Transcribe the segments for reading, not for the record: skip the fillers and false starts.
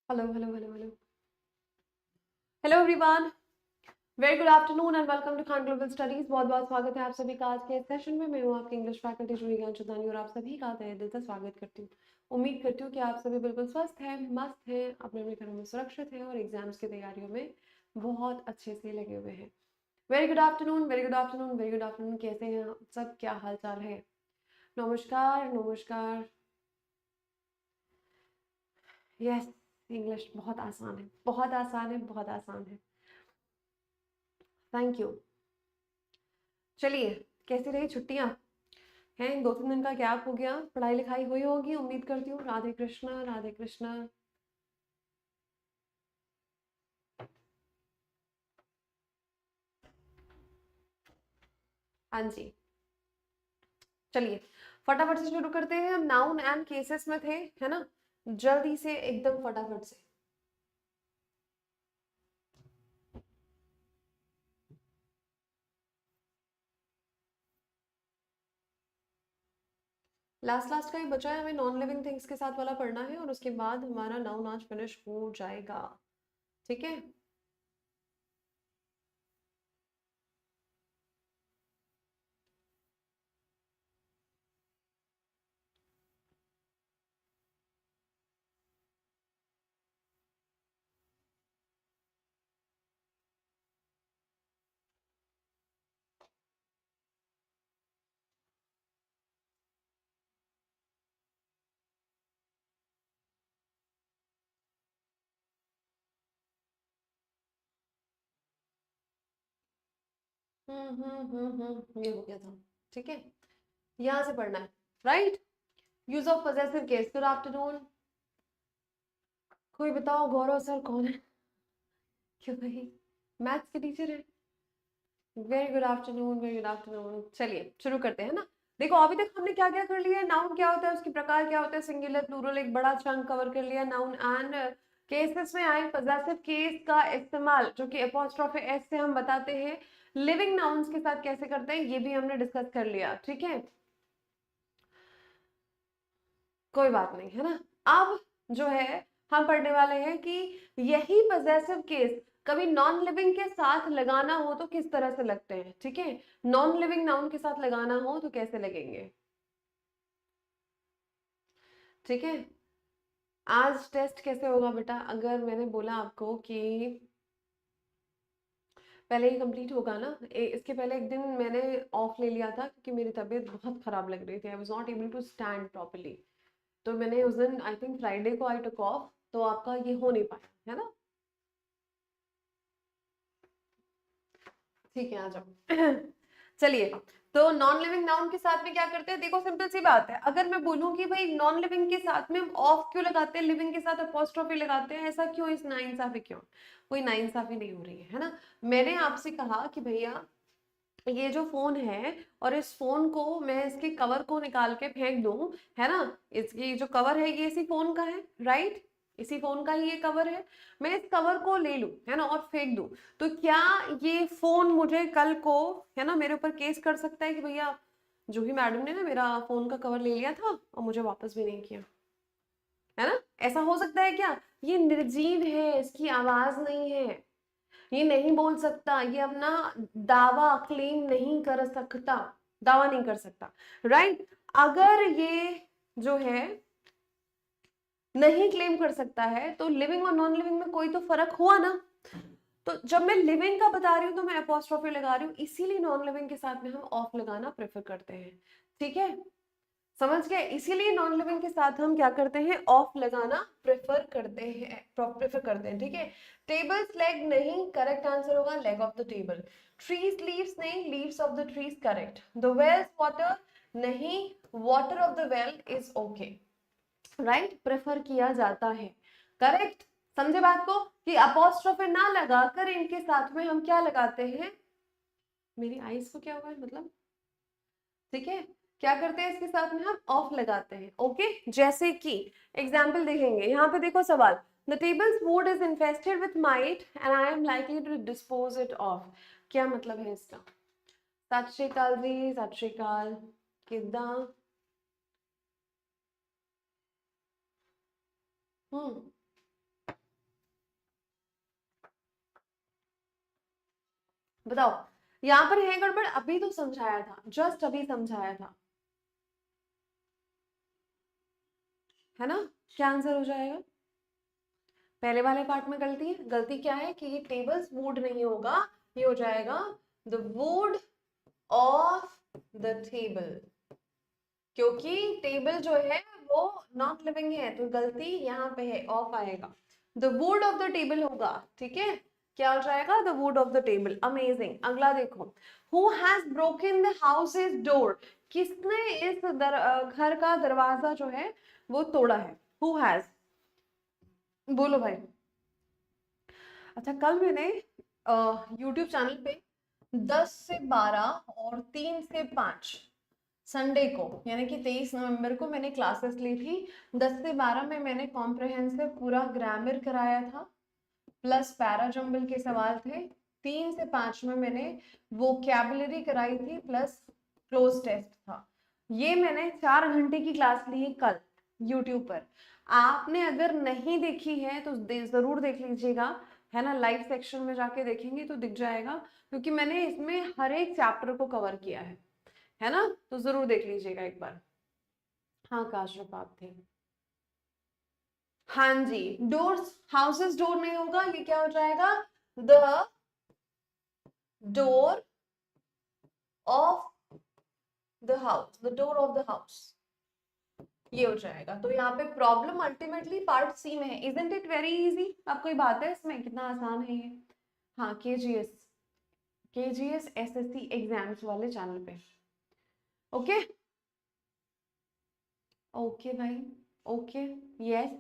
Hello hello hello hello hello everyone. Very good afternoon and welcome to Khan global studies. बहुत बहुत स्वागत है आप सभी का आज के इस सेशन में। मैं हूँ आपकी इंग्लिश फैकल्टी जूही ज्ञानचंदानी और आप सभी का तहे दिल से स्वागत करती हूँ। उम्मीद करती हूँ कि आप सभी बिल्कुल स्वस्थ हैं, मस्त हैं, अपने अपने घरों में सुरक्षित हैं और एग्जाम्स की तैयारियों में बहुत अच्छे से लगे हुए हैं। Very good afternoon, very good afternoon, very good afternoon. कैसे हैं आप सब, क्या हाल चाल है? नमस्कार नमस्कार। यस, इंग्लिश बहुत आसान है, बहुत आसान है, बहुत आसान है। Thank you. चलिए, कैसी रही छुट्टियां? हैं 2-3 दिन का गैप हो गया, पढ़ाई लिखाई हुई होगी उम्मीद करती हूँ। राधे कृष्णा राधे कृष्णा। हाँ जी, चलिए फटाफट से शुरू करते हैं। हम नाउन एंड केसेस में थे, है ना? जल्दी से एकदम फटाफट से। लास्ट लास्ट का ही बचा है, हमें नॉन लिविंग थिंग्स के साथ वाला पढ़ना है और उसके बाद हमारा नाउन आज फिनिश हो जाएगा। ठीक है। ये हो गया था। ठीक है, यहाँ से पढ़ना है। Right. Use of possessive case. Good afternoon. कोई बताओ गौरव सर कौन है? क्यों भाई, मैथ्स के टीचर है। Very good afternoon, very good afternoon. चलिए शुरू करते हैं ना। देखो अभी तक हमने क्या क्या कर लिया है। नाउन क्या होता है, उसके प्रकार क्या होता है, सिंगुलर प्लूरल, एक बड़ा चंक कवर कर लिया। नाउन एंड केसेस में आए पजेसिव केस का इस्तेमाल जो कि अपोस्ट्रोफी एस से हम बताते हैं, लिविंग नाउन्स के साथ कैसे करते हैं ये भी हमने डिस्कस कर लिया। ठीक है, कोई बात नहीं, है ना? अब जो है हम पढ़ने वाले हैं कि यही पजेसिव केस कभी नॉन लिविंग के साथ लगाना हो तो किस तरह से लगते हैं। ठीक है, नॉन लिविंग नाउन के साथ लगाना हो तो कैसे लगेंगे। ठीक है, आज टेस्ट कैसे होगा बेटा, अगर मैंने बोला आपको कि पहले ही कंप्लीट होगा ना, इसके पहले एक दिन मैंने ऑफ ले लिया था क्योंकि मेरी तबीयत बहुत खराब लग रही थी। I was not able to stand properly. तो मैंने उस दिन आई थिंक फ्राइडे को आई टुक ऑफ, तो आपका ये हो नहीं पाया, है ना? ठीक है, आ जाओ। चलिए, तो नॉन लिविंग नाउन के साथ में क्या करते हैं, देखो सिंपल सी बात है। अगर मैं बोलूं कि भाई नॉन लिविंग के साथ में हम ऑफ क्यों लगाते हैं, लिविंग के साथ अपोस्ट्रोफी लगाते हैं, ऐसा क्यों, इस नाइंसाफी क्यों? कोई नाइंसाफी नहीं हो रही है ना? मैंने आपसे कहा कि भैया ये जो फोन है और इस फोन को मैं इसके कवर को निकाल के फेंक दूं, है ना? इसकी जो कवर है ये इसी फोन का है, राइट? इसी फोन का ही ये कवर है। मैं इस कवर को ले लूं, है ना, और फेंक दूं, तो क्या ये फोन मुझे कल को, है ना, मेरे ऊपर केस कर सकता है कि भैया जूही मैडम ने ना मेरा फोन का कवर ले लिया था और मुझे वापस भी नहीं किया, है ना? ऐसा हो सकता है क्या? ये निर्जीव है, इसकी आवाज नहीं है, ये नहीं बोल सकता, ये अपना दावा क्लेम नहीं कर सकता, दावा नहीं कर सकता, राइट? अगर ये जो है नहीं क्लेम कर सकता है तो लिविंग और नॉन लिविंग में कोई तो फर्क हुआ ना। तो जब मैं लिविंग का बता रही हूँ तो मैं अपोस्ट्रोफी लगा रही हूँ, इसीलिए नॉन लिविंग के साथ में हम ऑफ लगाना प्रेफर करते हैं। ठीक है, समझ गए? इसीलिए नॉन लिविंग के साथ हम क्या करते हैं, ऑफ लगाना प्रेफर करते हैं। ठीक है, टेबल्स लेग नहीं, करेक्ट आंसर होगा leg of the table. Trees leaves नहीं, leaves of the trees correct. The wells water नहीं, water of the well is okay, right? Prefer किया जाता है, करेक्ट। समझे बात को कि अपोस्ट्रोफे ना लगाकर इनके साथ में हम क्या लगाते हैं, मेरी आईज को क्या हुआ है मतलब, ठीक है, क्या करते हैं इसके साथ में हम ऑफ लगाते हैं। ओके, जैसे कि एग्जाम्पल देखेंगे यहाँ पे, देखो सवाल, the tables wood is infested with mite and I am likely to dispose it of. क्या मतलब है इसका? सत श्री अकाल जी, सत श्री अकाल, किदा? हम्म बताओ, यहाँ पर है गड़बड़? अभी तो समझाया था, जस्ट अभी समझाया था, है ना? क्या आंसर हो जाएगा? पहले वाले पार्ट में गलती है। गलती क्या है कि ये टेबल्स वुड नहीं होगा, ये हो जाएगा the wood of the table, क्योंकि टेबल जो है वो नॉट लिविंग है, तो गलती यहाँ पे है, ऑफ आएगा, the wood of the table होगा। ठीक है, क्या हो जाएगा? The wood of the table. Amazing. अगला देखो, who has broken the houses door, किसने इस घर का दरवाजा जो है वो तोड़ा है? हु हैज, बोलो भाई। अच्छा, कल मैंने यूट्यूब चैनल पे 10 से 12 और 3 से 5 संडे को, यानी कि 23 नवंबर को मैंने क्लासेस ली थी। 10 से 12 में मैंने कॉम्प्रहेंसिव पूरा ग्रामर कराया था, प्लस पैराजम्बल के सवाल थे। 3 से 5 में मैंने वोकैबुलरी कराई थी, प्लस क्लोज टेस्ट था। ये मैंने 4 घंटे की क्लास ली कल यूट्यूब पर। आपने अगर नहीं देखी है तो जरूर देख लीजिएगा, है ना? लाइव सेक्शन में जाके देखेंगे तो दिख जाएगा, क्योंकि मैंने इसमें हर एक चैप्टर को कवर किया है ना? तो जरूर देख लीजिएगा एक बार। हाँ काशरफ आप थे। हाँ जी, डोर्स, हाउसेस डोर नहीं होगा, ये क्या हो जाएगा? The door of the house, the door of the house, ये हो जाएगा। तो यहाँ पे प्रॉब्लम अल्टीमेटली पार्ट सी में है। Isn't it very easy? अब कोई बात है इसमें? कितना आसान है ये। हाँ, केजीएस एसएससी एग्जाम्स वाले चैनल पे। ओके ओके भाई, ओके, यस,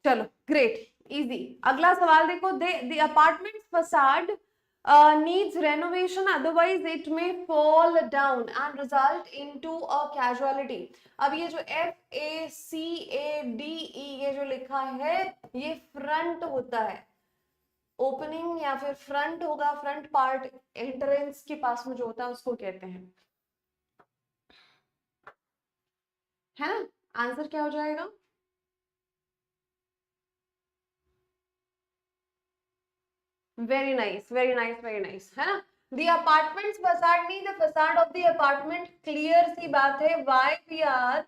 चलो ग्रेट, इजी। अगला सवाल देखो, the apartment facade needs renovation, otherwise it may fall down and result into a casualty। अब ये जो FACADE ये जो लिखा है, ये फ्रंट होता है, ओपनिंग या फिर फ्रंट होगा, फ्रंट पार्ट एंट्रेंस के पास में जो होता है उसको कहते हैं, है ना? आंसर क्या हो जाएगा? Very nice, very nice, very nice, है ना? The apartments facade नहीं, the facade of the apartment, clear सी बात है। Why we are,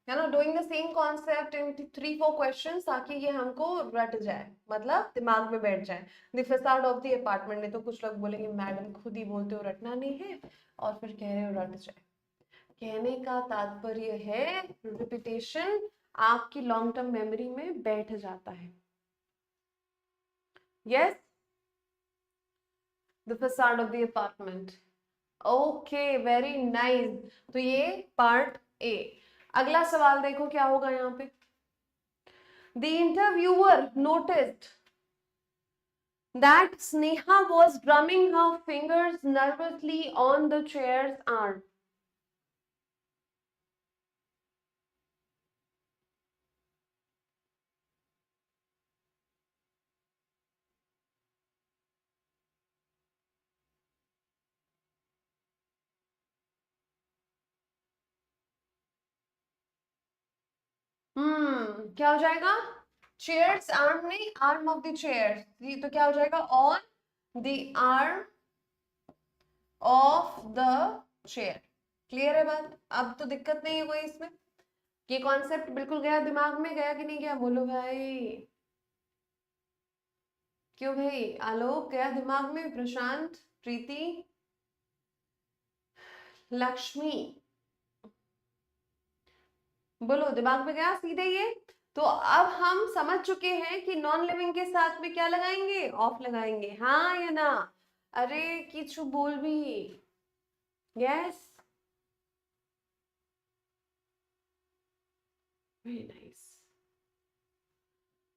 है ना, doing the same concept in 3-4 questions, ताकि ये हमको रट जाए, मतलब दिमाग में बैठ जाए। The facade of the apartment, नहीं तो कुछ लोग बोलेंगे मैडम खुद ही बोलते हो रटना नहीं है, और फिर कह रहे हो रट जाए। कहने का तात्पर्य है रिपीटेशन आपकी लॉन्ग टर्म मेमोरी में बैठ जाता है। Yes, the facade of the apartment. Okay, very nice. तो ये पार्ट ए। अगला सवाल देखो क्या होगा यहाँ पे। The interviewer noticed that Sneha was drumming her fingers nervously on the chair's arm। क्या हो जाएगा? चेयर्स आर्म नहीं, आर्म ऑफ द चेयर, तो क्या हो जाएगा? On the arm of the chair. Clear है बात? अब तो दिक्कत नहीं है कोई इसमें। ये कॉन्सेप्ट बिल्कुल गया दिमाग में, गया कि नहीं गया? बोलो भाई। क्यों भाई? आलोक गया दिमाग में? प्रशांत, प्रीति, लक्ष्मी, बोलो दिमाग में गया सीधे ये? तो अब हम समझ चुके हैं कि नॉन लिविंग के साथ में क्या लगाएंगे? ऑफ लगाएंगे, हाँ या ना? अरे किछु बोल भी। यस, वेरी नाइस,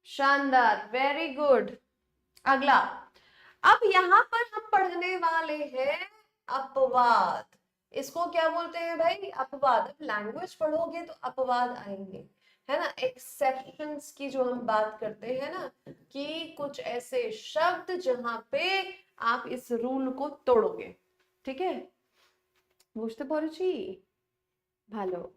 शानदार, वेरी गुड। अगला, अब यहाँ पर हम पढ़ने वाले हैं अपवाद। इसको क्या बोलते हैं भाई? अपवाद। अब लैंग्वेज पढ़ोगे तो अपवाद आएंगे, है ना? एक्सेप्शंस की जो हम बात करते हैं ना, कि कुछ ऐसे शब्द जहां पे आप इस रूल को तोड़ोगे। ठीक है, बुझते पड़ेছি ভালো।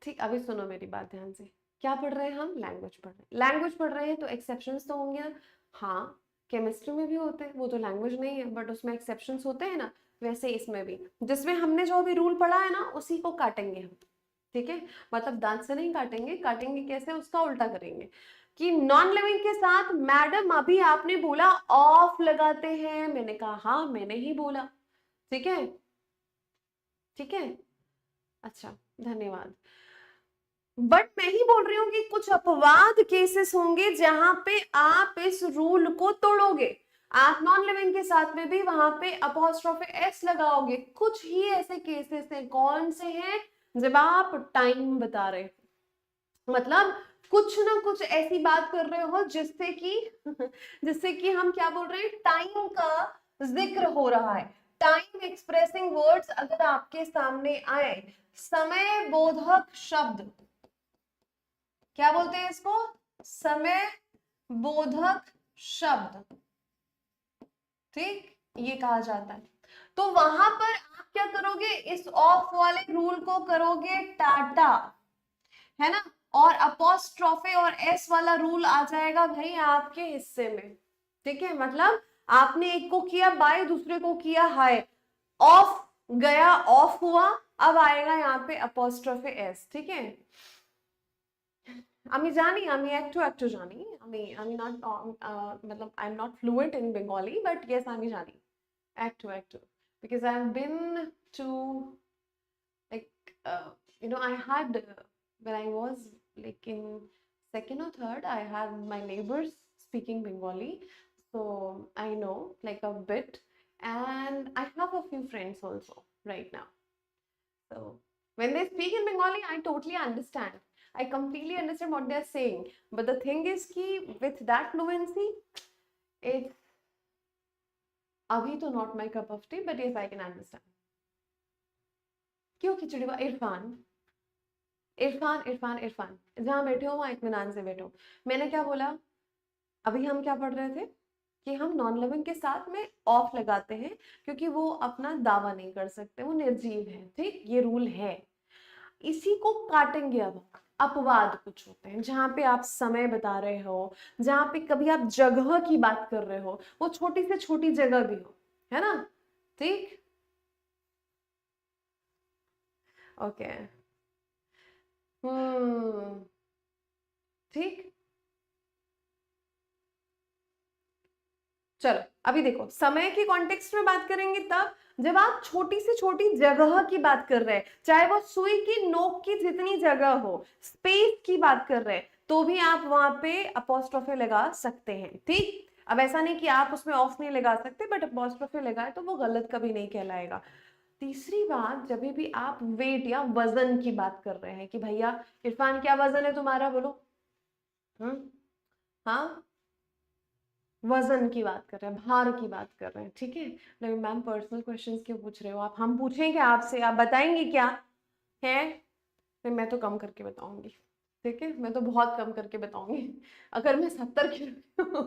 ठीक, अभी सुनो मेरी बात ध्यान से। क्या पढ़ रहे हैं हम? लैंग्वेज पढ़ रहे हैं। लैंग्वेज पढ़ रहे हैं तो एक्सेप्शंस तो होंगे ना? हाँ, केमिस्ट्री में भी होते हैं, वो तो लैंग्वेज नहीं है बट उसमें एक्सेप्शंस होते हैं ना, वैसे इसमें भी जिसमें हमने जो अभी रूल पढ़ा है ना उसी को काटेंगे हम, ठीक है। मतलब दांत से नहीं काटेंगे, काटेंगे कैसे उसका उल्टा करेंगे कि नॉन लिविंग के साथ मैडम अभी आपने बोला ऑफ लगाते हैं, मैंने कहा हाँ मैंने ही बोला, ठीक है ठीक है, अच्छा धन्यवाद। बट मैं ही बोल रही हूँ कि कुछ अपवाद केसेस होंगे जहां पे आप इस रूल को तोड़ोगे, आप नॉन लिविंग के साथ में भी वहां पे अपॉस्ट्रोफी एस लगाओगे। कुछ ही ऐसे केसेस हैं, कौन से हैं, जब आप टाइम बता रहे हो, मतलब कुछ ना कुछ ऐसी बात कर रहे हो जिससे कि जिससे कि हम क्या बोल रहे हैं, टाइम का जिक्र हो रहा है। टाइम एक्सप्रेसिंग वर्ड्स अगर आपके सामने आए, समय बोधक शब्द, क्या बोलते हैं इसको, समय बोधक शब्द, ठीक, ये कहा जाता है। तो वहां पर आप क्या करोगे, इस ऑफ वाले रूल को करोगे टाटा, है ना, और अपोस्ट्रोफे और एस वाला रूल आ जाएगा भाई आपके हिस्से में, ठीक है। मतलब आपने एक को किया बाय, दूसरे को किया हाय, ऑफ गया ऑफ हुआ, अब आएगा यहाँ पे अपोस्ट्रोफे एस, ठीक है। আমি জানি, আমি একটু জানি, আমি not मतलब I'm not fluent in Bengali, but yes আমি জানি একটু because I've been to like I had when I was like in second or third, I had my neighbors speaking Bengali, so I know like a bit, and I have a few friends also right now. So when they speak in Bengali, I totally understand. I completely understand what they're saying. But the thing is कि with that fluency, it's अभी तो not my cup of tea, but yes, I can understand. क्यों खिचड़ी हुआ, इरफान इरफान इरफान इरफान, जहाँ बैठे हो वहाँ इत्मीनान से बैठो। मैंने क्या बोला, अभी हम क्या पढ़ रहे थे कि हम नॉन लिविंग के साथ में ऑफ लगाते हैं क्योंकि वो अपना दावा नहीं कर सकते, वो निर्जीव है, ठीक, ये रूल है। इसी को काटेंगे अब। अपवाद कुछ होते हैं जहां पे आप समय बता रहे हो, जहां पे कभी आप जगह की बात कर रहे हो, वो छोटी से छोटी जगह भी हो, है ना, ठीक, ओके, ठीक। चलो अभी देखो, समय की कॉन्टेक्स्ट में बात करेंगे तब जब आप छोटी से छोटी जगह की बात कर रहे हैं, चाहे वो सुई की नोक की जितनी जगह हो, स्पेस की बात कर रहे हैं, तो भी आप वहां पे अपोस्ट्रोफे लगा सकते हैं, ठीक। अब ऐसा नहीं कि आप उसमें ऑफ नहीं लगा सकते, बट अपोस्ट्रोफे लगाए तो वो गलत कभी नहीं कहलाएगा। तीसरी बात, जब भी आप वेट या वजन की बात कर रहे हैं कि भैया इरफान क्या वजन है तुम्हारा, बोलो, हाँ, वजन की बात कर रहे हैं, भार की बात कर रहे हैं, ठीक है। लेकिन मैम पर्सनल क्वेश्चंस क्यों पूछ रहे हो आप, हम पूछेंगे आपसे, आप बताएंगे क्या है, फिर मैं तो कम करके बताऊंगी, ठीक है, मैं तो बहुत कम करके बताऊंगी। अगर मैं 70 किलो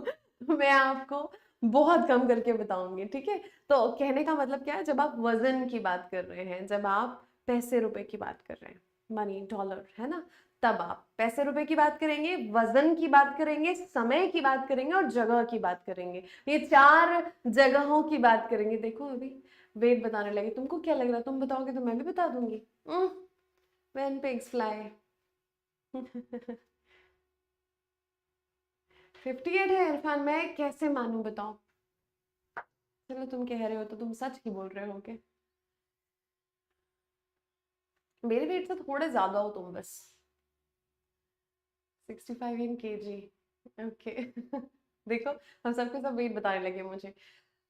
तो मैं आपको बहुत कम करके बताऊंगी, ठीक है। तो कहने का मतलब क्या है, जब आप वजन की बात कर रहे हैं, जब आप पैसे रुपए की बात कर रहे हैं, मनी डॉलर, है ना, तब आप पैसे रुपए की बात करेंगे, वजन की बात करेंगे, समय की बात करेंगे और जगह की बात करेंगे। ये 4 जगहों की बात करेंगे। देखो अभी वेट बताने लगे, तुमको क्या लग रहा है, तुम बताओगे तो मैं भी बता दूंगी। व्हेन पिग्स फ्लाई 58 है इरफान, मैं कैसे मानूं बताओ। चलो तुम कह रहे हो तो तुम सच ही बोल रहे हो के, मेरे वेट से थोड़े ज्यादा हो तुम बस, 65 इन केजी, ओके। देखो हम सबके सब वेट बताने लगे मुझे।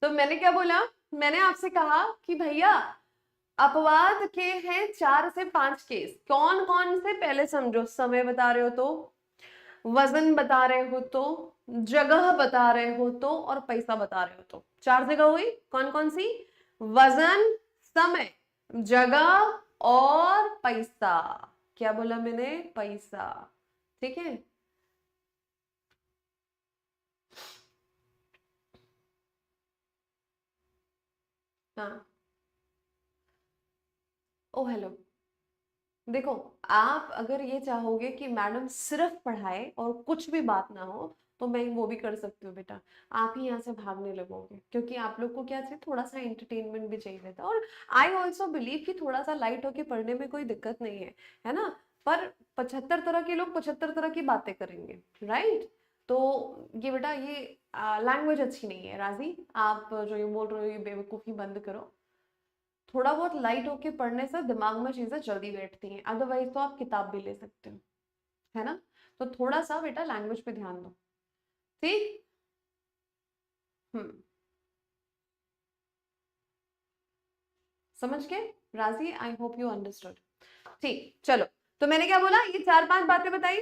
तो मैंने क्या बोला, मैंने आपसे कहा कि भैया अपवाद के हैं 4 से 5 केस, कौन कौन से पहले समझो, समय बता रहे हो तो, वजन बता रहे हो तो, जगह बता रहे हो तो, और पैसा बता रहे हो तो। 4 जगह हुई, कौन कौन सी, वजन, समय, जगह और पैसा। क्या बोला मैंने, पैसा, ठीक है। हाँ, ओ हेलो, देखो आप अगर ये चाहोगे कि मैडम सिर्फ पढ़ाए और कुछ भी बात ना हो, तो मैं वो भी कर सकती हूँ बेटा, आप ही यहाँ से भागने लगोगे, क्योंकि आप लोग को क्या चाहिए, थोड़ा सा एंटरटेनमेंट भी चाहिए रहता है। और आई ऑल्सो बिलीव कि थोड़ा सा लाइट होके पढ़ने में कोई दिक्कत नहीं है ना। पर 75 तरह के लोग 75 तरह की बातें करेंगे, राइट। तो ये बेटा ये लैंग्वेज अच्छी नहीं है राजी, आप जो ये बोल रहे हो ये बेवकूफ़ी बंद करो। थोड़ा बहुत लाइट होके पढ़ने से दिमाग में चीजें जल्दी बैठती हैं, अदरवाइज तो आप किताब भी ले सकते हो, है ना। तो थोड़ा सा बेटा लैंग्वेज पे ध्यान दो, ठीक। हम्म, समझ गए राजी, आई होप यू अंडरस्टूड। ठीक, चलो। तो मैंने क्या बोला, ये 4-5 बातें बताई,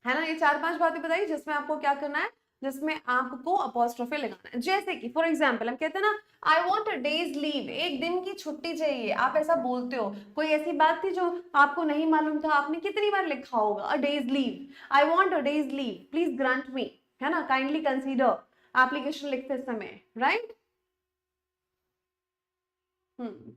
है ना, ये 4-5 बातें बताई जिसमें आपको क्या करना है, जिसमें आपको अपॉस्ट्रोफी लगाना है। जैसे कि फॉर एग्जाम्पल हम कहते हैं ना, आई वॉन्ट अ डेज लीव, एक दिन की छुट्टी चाहिए, आप ऐसा बोलते हो। कोई ऐसी बात थी जो आपको नहीं मालूम था, आपने कितनी बार लिखा होगा a day's leave, I want a day's leave, please grant me, है ना, काइंडली कंसीडर, एप्लीकेशन लिखते समय, राइट। हम्म,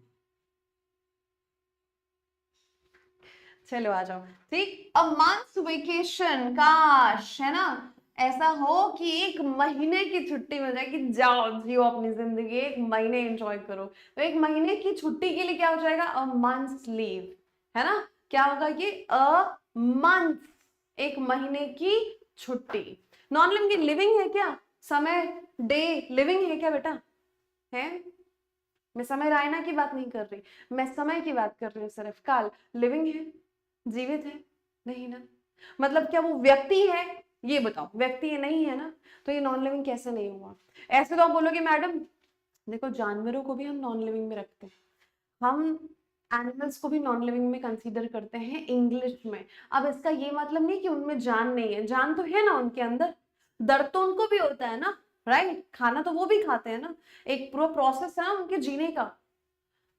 चलो आ जाओ, ठीक। अ मंथ्स वेकेशन, काश, है ना, ऐसा हो कि एक महीने की छुट्टी मिल जाए, कि जाओ जियो अपनी जिंदगी, एक महीने एंजॉय करो। तो एक महीने की छुट्टी के लिए क्या हो जाएगा, अ मंथ्स लीव, है ना। क्या होगा ये, अ मंथ, एक महीने की छुट्टी। नॉन लिविंग की लिविंग है क्या, समय, डे, लिविंग है क्या बेटा, है। मैं समय रायना की बात नहीं कर रही, मैं समय की बात कर रही हूँ सिर्फ। काल लिविंग है, जीवित है, नहीं ना। मतलब क्या वो व्यक्ति है, ये बताओ, व्यक्ति है नहीं है ना। तो ये नॉन लिविंग कैसे नहीं हुआ। ऐसे तो आप बोलोगे मैडम देखो जानवरों को भी हम नॉन लिविंग में रखते हैं, हम एनिमल्स को भी नॉन लिविंग में कंसीडर करते हैं इंग्लिश में। अब इसका ये मतलब नहीं कि उनमें जान नहीं है, जान तो है ना उनके अंदर, दर्द तो उनको भी होता है ना, राइट, खाना तो वो भी खाते हैं ना, एक पूरा प्रोसेस है ना उनके जीने का।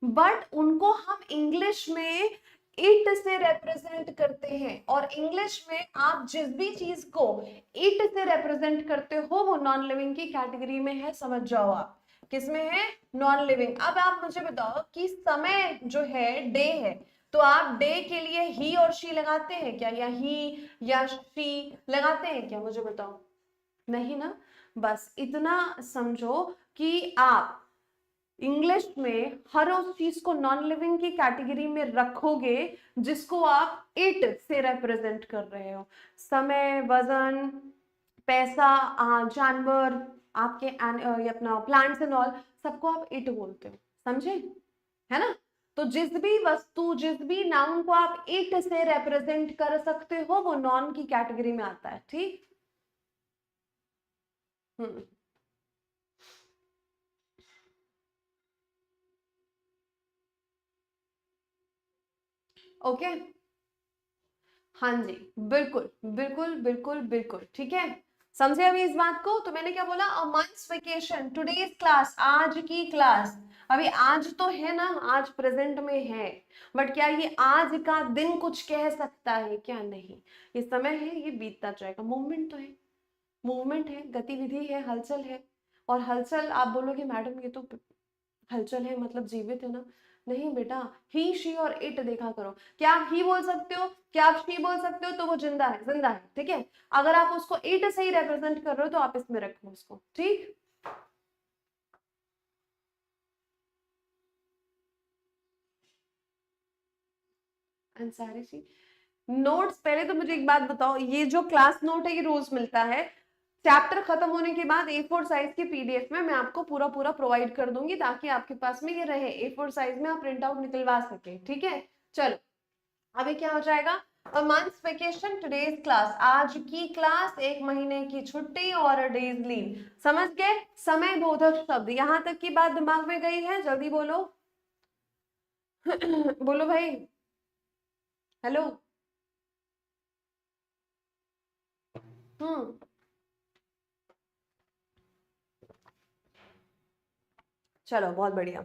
बट उनको हम इंग्लिश में इट से रिप्रेजेंट करते हैं, और इंग्लिश में आप जिस भी चीज को इट से रिप्रेजेंट करते हो वो नॉन लिविंग की कैटेगरी में है, समझ जाओ आप। किसमें है, नॉन लिविंग। अब आप मुझे बताओ कि समय जो है डे है, तो आप डे के लिए ही और शी लगाते हैं क्या, या ही या शी लगाते हैं क्या, मुझे बताओ, नहीं ना। बस इतना समझो कि आप इंग्लिश में हर उस चीज को नॉन लिविंग की कैटेगरी में रखोगे जिसको आप इट से रिप्रेजेंट कर रहे हो। समय, वजन, पैसा, जानवर, आपके ये अपना प्लांट्स एंड ऑल, सबको आप इट बोलते हो, समझे, है ना। तो जिस भी वस्तु, जिस भी नाउन को आप इट से रिप्रेजेंट कर सकते हो वो नॉन की कैटेगरी में आता है, ठीक। हम्म, ओके, हाँ जी, बिल्कुल बिल्कुल बिल्कुल बिल्कुल, ठीक है। समझे अभी इस बात को। तो मैंने क्या बोला, a months vacation, today's class, आज की क्लास। अभी आज तो है ना, आज प्रेजेंट में है, बट क्या ये आज का दिन कुछ कह सकता है क्या, नहीं। ये समय है, ये बीतता जाएगा, मूवमेंट तो है, मूवमेंट है, गतिविधि है, हलचल है। और हलचल आप बोलोगे मैडम ये तो हलचल है मतलब जीवित है ना, नहीं बेटा, ही शी और इट देखा करो। क्या आप ही बोल सकते हो, क्या आप शी बोल सकते हो, तो वो जिंदा है, जिंदा है, ठीक है। अगर आप उसको इट से ही रिप्रेजेंट कर रहे हो तो आप इसमें रखो उसको, ठीक। अंसारी जी, नोट्स पहले तो मुझे एक बात बताओ, ये जो क्लास नोट है ये रोज मिलता है, चैप्टर खत्म होने के बाद A4 साइज की पीडीएफ में मैं आपको पूरा पूरा प्रोवाइड कर दूंगी, ताकि आपके पास में ये रहे, A4 साइज में आप प्रिंट आउट निकलवा सके, ठीक है। चलो, अभी क्या हो जाएगा, a months vacation, today's class, आज की क्लास, एक महीने की छुट्टी, और अ डेज लीव। समझ गए, समय बोधक शब्द, यहां तक की बात दिमाग में गई है, जल्दी बोलो। बोलो भाई, हेलो। हम्म, चलो बहुत बढ़िया।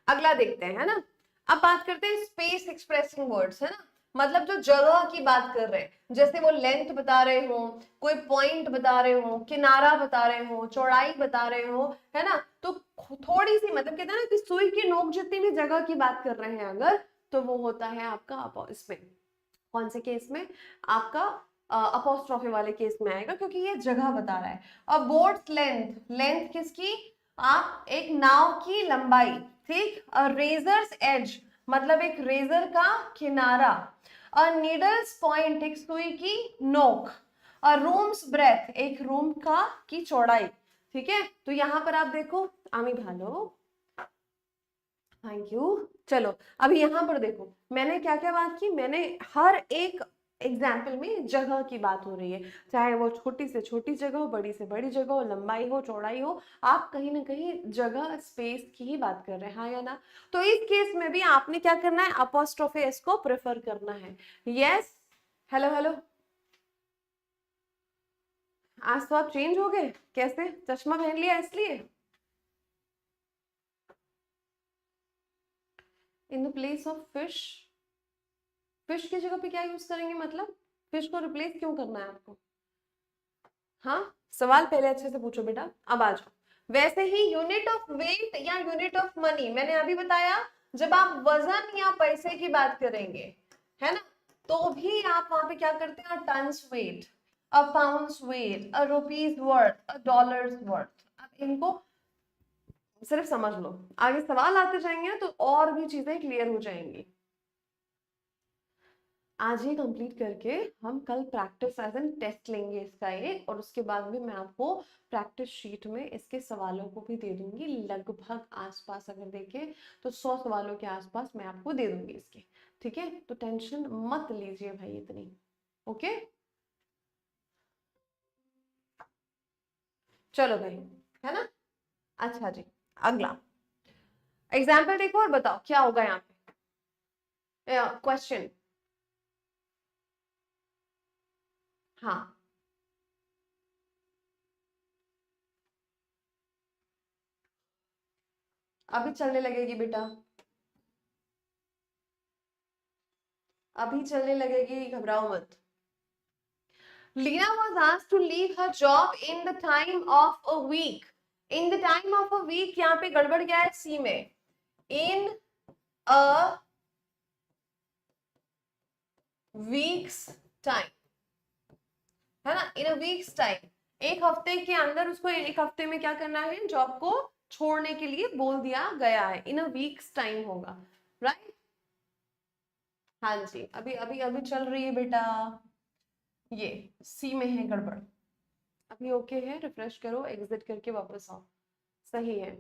अगला देखते हैं, है ना। अब बात करते हैं स्पेस एक्सप्रेसिंग वर्ड्स, है ना, मतलब जो जगह की बात कर रहे हैं, जैसे वो लेंथ बता रहे हो, कोई पॉइंट बता रहे हो, किनारा बता रहे हो, चौड़ाई बता रहे हो, है ना। तो थोड़ी सी, मतलब कहते हैं ना कि सुई की नोक जितनी भी जगह की बात कर रहे हैं अगर, तो वो होता है आपका इसमें, कौन से केस में, आपका अपोस्ट्रोफी वाले केस में आएगा क्योंकि ये जगह बता रहा है। अब बोट्स लेंथ, लेंथ किसकी, आप एक नाव की लंबाई, ठीक। अ रेजर्स एज मतलब एक रेजर का किनारा। अ नीडल्स पॉइंट एक सुई की नोक। अ रूम्स ब्रेथ एक रूम का की चौड़ाई, ठीक है। तो यहां पर आप देखो आमी भालो, थैंक यू। चलो अब यहाँ पर देखो मैंने क्या क्या बात की, मैंने हर एक एग्जाम्पल में जगह की बात हो रही है, चाहे वो छोटी से छोटी जगह हो, बड़ी से बड़ी जगह हो, लंबाई हो, चौड़ाई हो, आप कहीं ना कहीं जगह स्पेस की ही बात कर रहे हैं, हाँ या ना। तो इस केस में भी आपने क्या करना है, अपोस्ट्रोफी एस को प्रेफर करना है। यस, हेलो हेलो, आज तो आप चेंज हो गए, कैसे, चश्मा पहन लिया इसलिए। In the place of fish, fish की जगह पे क्या यूज करेंगे, मतलब फिश को रिप्लेस क्यों करना है आपको। हाँ, सवाल पहले अच्छे से पूछो बेटा, अब आ जाओ। वैसे ही यूनिट ऑफ वेट या यूनिट ऑफ मनी, मैंने अभी बताया जब आप वजन या पैसे की बात करेंगे, है ना, तो भी आप वहां पे क्या करते हैं, टन्स वेट, अ पाउंड्स वेट, अ रुपीज वर्थ, अ डॉलर्स वर्थ। अब इनको सिर्फ समझ लो, आगे सवाल आते जाएंगे तो और भी चीजें क्लियर हो जाएंगी। आज ये कंप्लीट करके हम कल प्रैक्टिस एज एन टेस्ट लेंगे इसका ये, और उसके बाद भी मैं आपको प्रैक्टिस शीट में इसके सवालों को भी दे दूंगी, लगभग आसपास अगर देखें तो 100 सवालों के आसपास मैं आपको दे दूंगी इसके, ठीक है। तो टेंशन मत लीजिए भाई इतनी, ओके। चलो भाई, है ना। अच्छा जी, अगला एग्जाम्पल देखो और बताओ क्या होगा यहाँ पे क्वेश्चन। हाँ, अभी चलने लगेगी बेटा, अभी चलने लगेगी, घबराओ मत। Lina was asked to leave her job in the time of a week. In the time of a week यहाँ पे गड़बड़ क्या है, सी में, in a week's time, है ना, in a week's time, एक हफ्ते के अंदर उसको एक हफ्ते में क्या करना है, जॉब को छोड़ने के लिए बोल दिया गया है, in a week's time होगा, राइट। हाँ जी, अभी अभी अभी चल रही है बेटा, ये सी में है गड़बड़, अभी ओके है, रिफ्रेश करो, एग्जिट करके वापस आओ, सही है।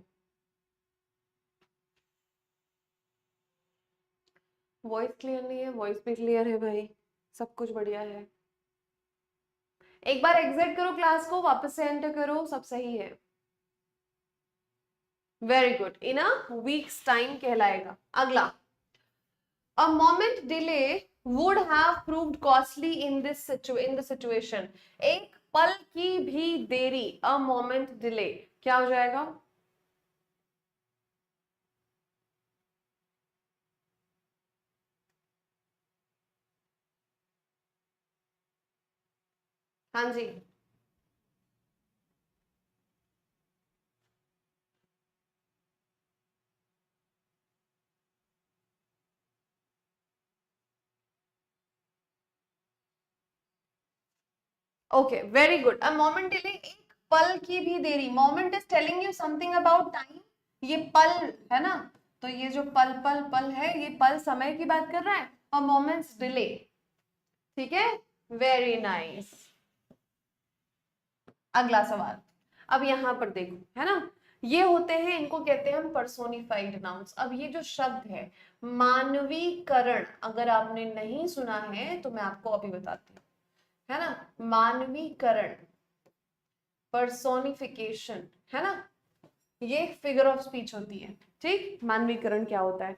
वॉइस क्लियर नहीं है, वॉइस भी क्लियर है भाई, सब कुछ बढ़िया है। एक बार एग्जिट करो क्लास को, वापस से एंटर करो, सब सही है। वेरी गुड, इन अ वीक्स टाइम कहलाएगा। अगला, अ moment delay would have proved costly in the situation. एक पल की भी देरी, अ मोमेंट डिले, क्या हो जाएगा। हाँ जी, okay, very good. A moment delay, एक पल की भी देरी, moment is telling you something about time, ये पल है ना, तो ये जो पल पल पल है, ये पल समय की बात कर रहा है, और मोमेंट्स डिले, ठीक है, वेरी नाइस। अगला सवाल, अब यहां पर देखो, है ना, ये होते हैं, इनको कहते हैं हम पर्सोनिफाइड नाउन्स। अब ये जो शब्द है मानवीकरण, अगर आपने नहीं सुना है तो मैं आपको अभी बताती हूँ, है ना, मानवीकरण, पर्सोनिफिकेशन, है ना, ये फिगर ऑफ स्पीच होती है, ठीक। मानवीकरण क्या होता है,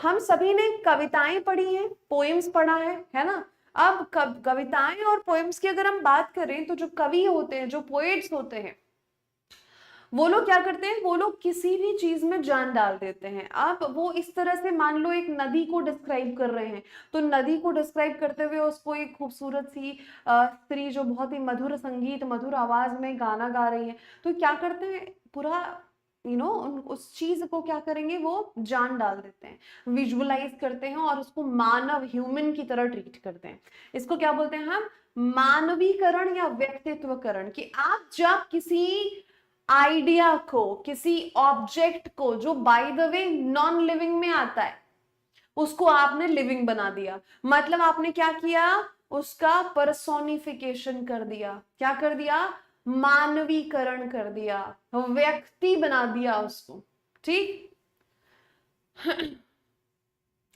हम सभी ने कविताएं पढ़ी हैं, पोएम्स पढ़ा है ना। अब कविताएं और पोएम्स की अगर हम बात करें तो जो कवि होते हैं, जो पोएट्स होते हैं, वो लोग क्या करते हैं, वो लोग किसी भी चीज में जान डाल देते हैं। अब वो इस तरह से, मान लो एक नदी को डिस्क्राइब कर रहे हैं, तो नदी को डिस्क्राइब करते हुए उसको एक खूबसूरत सी स्त्री जो बहुत ही मधुर संगीत, मधुर आवाज में गाना गा रही है, तो क्या करते हैं, पूरा उस चीज को क्या करेंगे, वो जान डाल देते हैं, विजुअलाइज करते हैं और उसको मानव, ह्यूमन की तरह ट्रीट करते हैं। इसको क्या बोलते हैं हम, मानवीकरण या व्यक्तित्वकरण, कि आप जब किसी आइडिया को, किसी ऑब्जेक्ट को जो by the way non living में आता है, उसको आपने लिविंग बना दिया। मतलब आपने क्या किया, उसका पर्सोनिफिकेशन कर दिया। क्या कर दिया, मानवीकरण कर दिया, व्यक्ति बना दिया उसको। ठीक,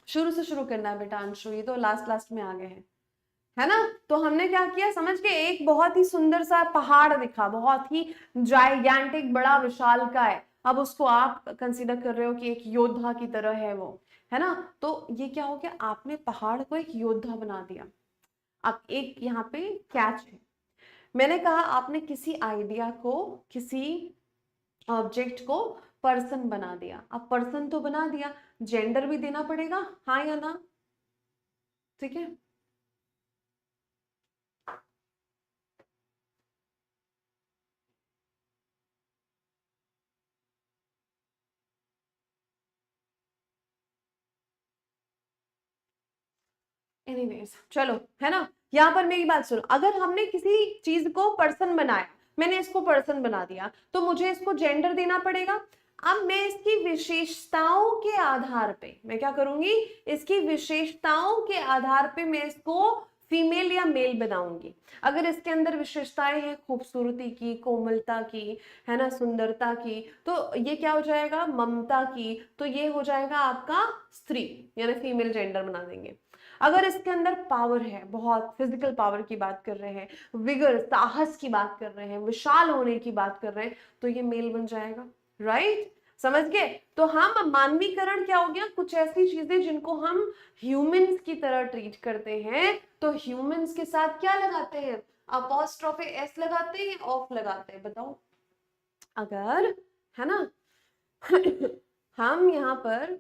शुरू से शुरू करना है बेटा अंशु, ये तो लास्ट लास्ट में आ गए हैं, है ना। तो हमने क्या किया, समझ के, एक बहुत ही सुंदर सा पहाड़ दिखा, बहुत ही जाइगैंटिक, बड़ा विशाल का है। अब उसको आप कंसीडर कर रहे हो कि एक योद्धा की तरह है वो, है ना। तो ये क्या हो गया, आपने पहाड़ को एक योद्धा बना दिया। अब एक यहाँ पे कैच है, मैंने कहा आपने किसी आइडिया को, किसी ऑब्जेक्ट को पर्सन बना दिया। अब पर्सन तो बना दिया, जेंडर भी देना पड़ेगा, हाँ या ना। ठीक है, एनीवेज चलो, है ना। यहाँ पर मेरी बात सुनो, अगर हमने किसी चीज को पर्सन बनाया, मैंने इसको पर्सन बना दिया, तो मुझे इसको जेंडर देना पड़ेगा। अब मैं इसकी विशेषताओं के आधार पे, मैं क्या करूंगी, इसकी विशेषताओं के आधार पे मैं इसको फीमेल या मेल बनाऊंगी। अगर इसके अंदर विशेषताएं हैं खूबसूरती की, कोमलता की, है ना, सुंदरता की, तो ये क्या हो जाएगा, ममता की, तो ये हो जाएगा आपका स्त्री, यानी फीमेल जेंडर बना देंगे। अगर इसके अंदर पावर है, बहुत फिजिकल पावर की बात कर रहे हैं, विगर, साहस की बात कर रहे हैं, विशाल होने की बात कर रहे हैं, तो ये मेल बन जाएगा। राइट, समझ गए। तो हम मानवीकरण क्या हो गया, कुछ ऐसी चीजें जिनको हम ह्यूमंस की तरह ट्रीट करते हैं, तो ह्यूमंस के साथ क्या लगाते हैं, अपॉस्ट्रोफी एस लगाते हैं, ऑफ लगाते हैं, बताओ। अगर, है ना, हम यहाँ पर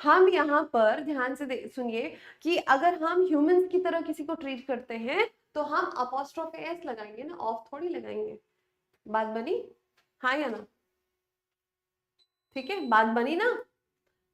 हम यहाँ पर ध्यान से सुनिए कि अगर हम ह्यूमंस की तरह किसी को ट्रीट करते हैं, तो हम अपॉस्ट्रोफी एस लगाएंगे ना, ऑफ थोड़ी लगाएंगे। बात बनी, हाँ या ना। ठीक है, बात बनी ना,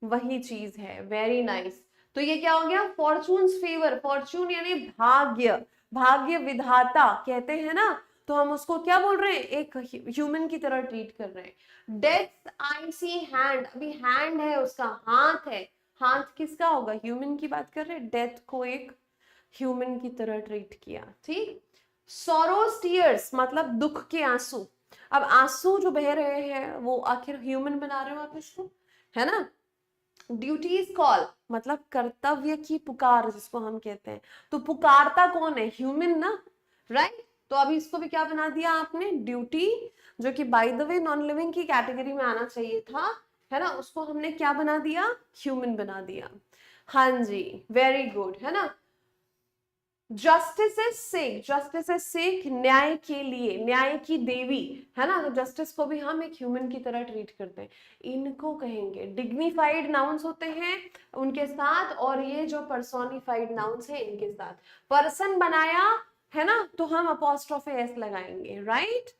वही चीज है, वेरी नाइस। तो ये क्या हो गया, फॉर्चून्स फेवर, फॉर्चून यानी भाग्य, भाग्य विधाता कहते हैं ना, तो हम उसको क्या बोल रहे हैं, एक ह्यूमन की तरह ट्रीट कर रहे हैं। डेथ आई सी हैंड, अभी हैंड है उसका, हाथ है, हाथ किसका होगा, ह्यूमन की बात कर रहे हैं, डेथ को एक ह्यूमन की तरह ट्रीट किया। ठीक, सोरोस टीयर्स मतलब दुख के आंसू। अब आंसू जो बह रहे हैं वो आखिर ह्यूमन बना रहे हो आप इसको, है ना। ड्यूटीज कॉल मतलब कर्तव्य की पुकार जिसको हम कहते हैं, तो पुकारता कौन है, ह्यूमन ना, राइट। तो अभी इसको भी क्या बना दिया आपने, ड्यूटी, जो कि by the way non living की कैटेगरी में आना चाहिए था, है ना, उसको हमने क्या बना दिया, ह्यूमन बना दिया। हाँ जी, वेरी गुड, है ना। जस्टिस सेक, जस्टिस सेक न्याय के लिए, न्याय की देवी, है ना। तो जस्टिस को भी हम एक ह्यूमन की तरह ट्रीट करते हैं। इनको कहेंगे डिग्निफाइड नाउन्स होते हैं उनके साथ, और ये जो पर्सोनिफाइड नाउन्स है इनके साथ। पर्सन बनाया है ना, तो हम अपॉस्ट्रोफी एस लगाएंगे, राइट।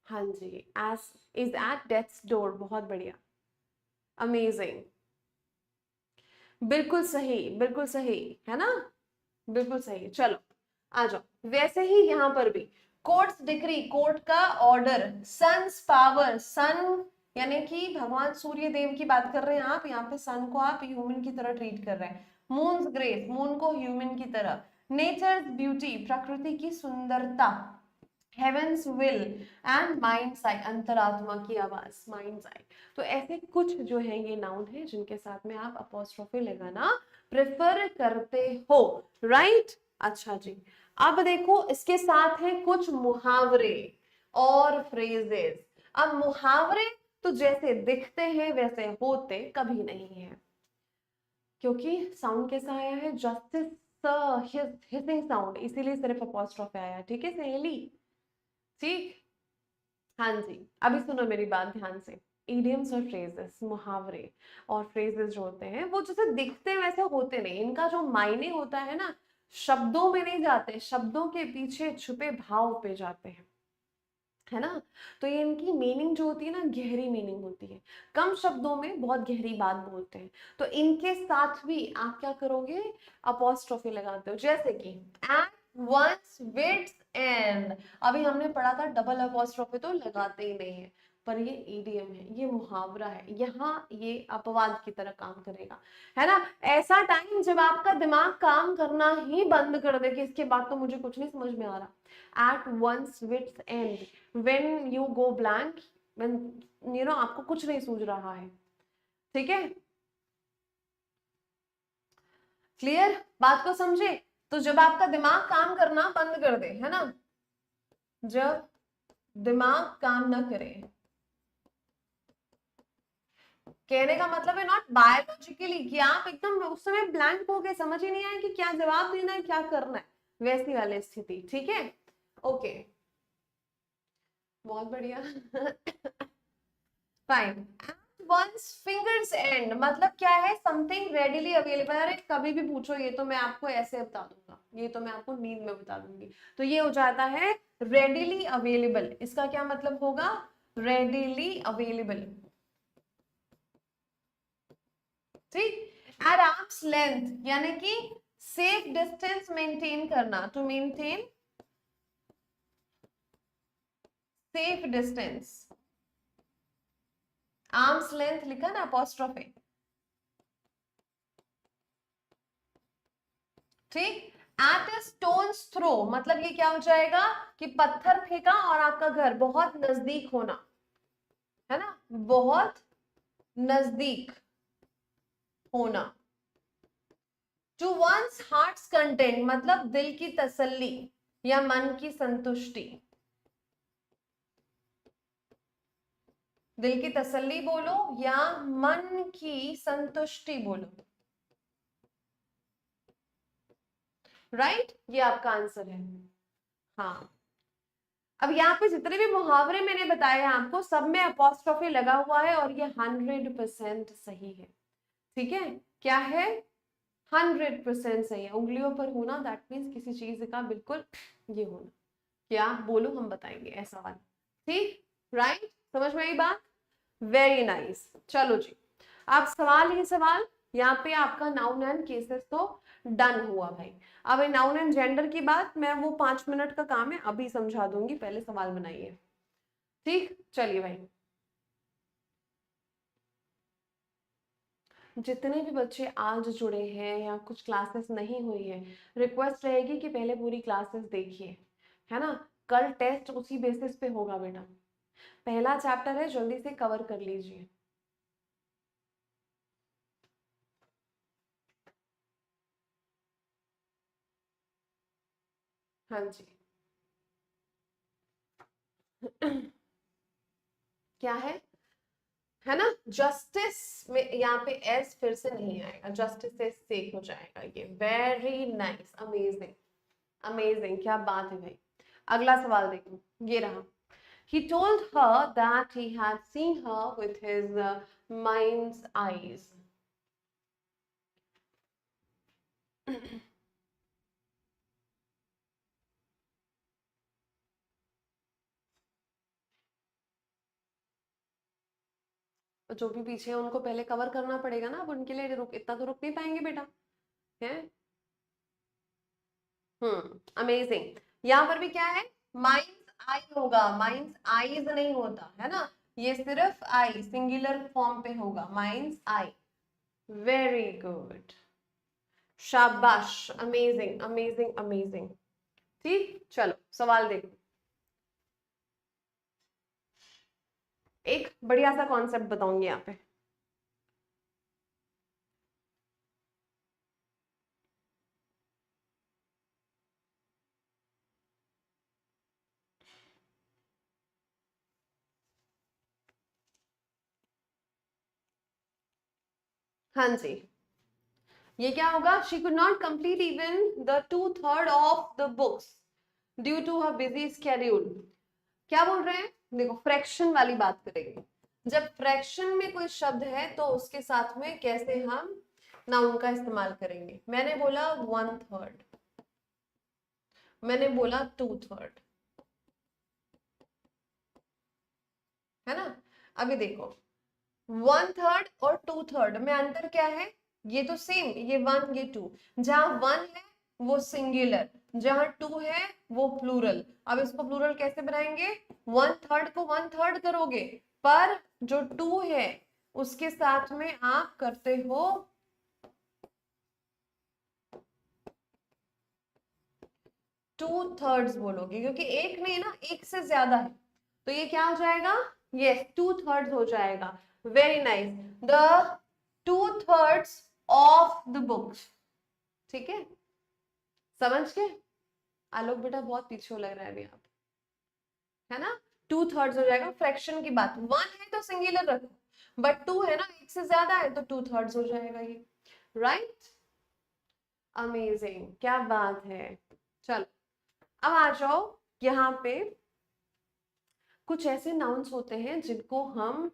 हाँ जी, S is at death's door, बहुत बढ़िया, अमेजिंग, बिल्कुल सही, बिल्कुल सही, है ना, बिल्कुल सही। चलो आ जाओ, वैसे ही यहाँ पर भी कोर्ट्स डिक्री, कोर्ट का ऑर्डर, सन्स पावर, सन यानी कि भगवान सूर्य देव की बात कर रहे हैं आप, यहाँ पे सन को आप ह्यूमन की तरह ट्रीट कर रहे हैं। मून्स ग्रेस, मून को ह्यूमन की तरह। नेचर्स ब्यूटी, प्रकृति की सुंदरता। हेवेंस विल एंड माइंड्स आई, अंतरात्मा की आवाज, माइंड्स आई। तो ऐसे कुछ जो है ये नाउन है जिनके साथ में आप अपॉस्ट्रोफी लगाना प्रेफर करते हो, राइट। अच्छा जी, अब देखो इसके साथ है कुछ मुहावरे और फ्रेजेस। अब मुहावरे तो जैसे दिखते हैं वैसे होते कभी नहीं है, क्योंकि साउंड कैसा आया है, जस्टिस हिसिंग साउंड, इसीलिए सिर्फ अपॉस्ट्रोफी आया। ठीक है सहेली, ठीक। हाँ जी, अभी सुनो मेरी बात ध्यान से। इडियम्स और फ्रेजेस, मुहावरे और फ्रेजेस जो होते हैं वो जैसे दिखते हैं वैसे होते नहीं, इनका जो मायने होता है ना, शब्दों में नहीं जाते, शब्दों के पीछे छुपे भाव पे जाते हैं, है ना। तो ये इनकी मीनिंग जो होती है ना, गहरी मीनिंग होती है, कम शब्दों में बहुत गहरी बात बोलते हैं। तो इनके साथ भी आप क्या करोगे, अपॉस्ट्रोफी लगाते हो, जैसे कि एट वंस विड्स एंड। अभी हमने पढ़ा था डबल अपॉस्ट्रोफी तो लगाते ही नहीं है, पर ये ईडीएम है, ये मुहावरा है, यहाँ ये अपवाद की तरह काम करेगा, है ना। ऐसा टाइम जब आपका दिमाग काम करना ही बंद कर दे कि इसके बाद तो मुझे कुछ नहीं समझ में आ रहा, at one's wit's end, when you go blank, when आपको कुछ नहीं सूझ रहा है, ठीक है। क्लियर, बात को समझे। तो जब आपका दिमाग काम करना बंद कर दे, है ना, जब दिमाग काम ना करे, कहने का मतलब है नॉट बायोलॉजिकली कि आप एकदम उस समय ब्लैंक हो गए, समझ ही नहीं आया कि क्या जवाब देना है, क्या करना है, वैसी वाली स्थिति, ठीक है। ओके, बहुत बढ़िया। फाइन। वंस फिंगर्स एंड मतलब क्या है, समथिंग रेडिली अवेलेबल। अरे कभी भी पूछो ये तो मैं आपको ऐसे बता दूंगा, ये तो मैं आपको नींद में बता दूंगी। तो ये हो जाता है रेडिली अवेलेबल। इसका क्या मतलब होगा, रेडिली अवेलेबल, ठीक। एट आर्म्स लेंथ यानी कि सेफ डिस्टेंस मेंटेन करना, to maintain safe distance, arms length लिखा ना अपोस्ट्रोफी, ठीक। एट अ स्टोन्स थ्रो मतलब ये क्या हो जाएगा कि पत्थर फेंका और आपका घर बहुत नजदीक होना, है ना, बहुत नजदीक होना। टू वंस हार्ट्स कंटेंट मतलब दिल की तसल्ली या मन की संतुष्टि, दिल की तसल्ली बोलो या मन की संतुष्टि बोलो, राइट, ये आपका आंसर है। हाँ, अब यहाँ पे जितने भी मुहावरे मैंने बताए हैं आपको, सब में अपॉस्ट्रोफी लगा हुआ है और ये 100% सही है, ठीक है। क्या है, 100% सही है। उंगलियों पर होना दैट मीन्स किसी चीज का बिल्कुल ये होना, क्या बोलो हम बताएंगे ऐसा वाला, ठीक, राइट, समझ में आई बात। वेरी नाइस, चलो जी, आप सवाल ही सवाल। यहाँ पे आपका नाउन एंड केसेस तो डन हुआ भाई। अब नाउन एंड जेंडर की बात मैं वो 5 मिनट का काम है, अभी समझा दूंगी, पहले सवाल बनाइए, ठीक। चलिए भाई, जितने भी बच्चे आज जुड़े हैं या कुछ क्लासेस नहीं हुई है, रिक्वेस्ट रहेगी कि पहले पूरी क्लासेस देखिए, है ना। कल टेस्ट उसी बेसिस पे होगा बेटा, पहला चैप्टर है, जल्दी से कवर कर लीजिए। हाँ जी। क्या है ना, जस्टिस में यहाँ पे एस फिर से नहीं आएगा, जस्टिस से सेक हो जाएगा ये। वेरी नाइस, अमेजिंग, अमेजिंग, क्या बात है भाई। अगला सवाल देखो, ये रहा। He told her that he had seen her with his mind's eyes. जो भी पीछे है उनको पहले कवर करना पड़ेगा ना, अब उनके लिए रुक, इतना तो रुक नहीं पाएंगे बेटा, है। अमेजिंग। यहाँ पर भी क्या है, माइंड्स आई होगा, माइंड्स आईज नहीं होता, है ना, ये सिर्फ आई सिंगुलर फॉर्म पे होगा, माइंड्स आई। वेरी गुड, शाबाश, अमेजिंग अमेजिंग अमेजिंग, ठीक। चलो सवाल देखो, एक बढ़िया सा कॉन्सेप्ट बताऊंगी यहाँ पे। हाँ जी, ये क्या होगा, she could not complete even the 2/3 of the books due to her busy schedule. क्या बोल रहे हैं, देखो फ्रैक्शन वाली बात करेंगे। जब फ्रैक्शन में कोई शब्द है तो उसके साथ में कैसे हम नाउन का इस्तेमाल करेंगे। मैंने बोला 1/3, मैंने बोला 2/3, अभी देखो 1/3 और 2/3 में अंतर क्या है? ये तो सेम, ये 1 ये 2। जहां 1 है वो सिंगुलर, जहां 2 है वो प्लूरल। अब इसको प्लूरल कैसे बनाएंगे? 1/3 को 1/3 करोगे, पर जो 2 है उसके साथ में आप करते हो 2/3 बोलोगे, क्योंकि एक नहीं ना, एक से ज्यादा है, तो ये क्या हो जाएगा? यस 2/3 हो जाएगा। Very nice, the 2/3 of the books. ठीक है, समझ के? आलोक बेटा बहुत पीछे लग रहा है अभी आप, है ना? 2/3 हो जाएगा, फ्रैक्शन की बात, 1 है तो सिंगुलर रखो, बट 2 है ना, एक से ज्यादा है, तो 2/3 हो जाएगा ये। राइट, अमेजिंग, क्या बात है। चलो अब आ जाओ यहाँ पे। कुछ ऐसे नाउन्स होते हैं जिनको हम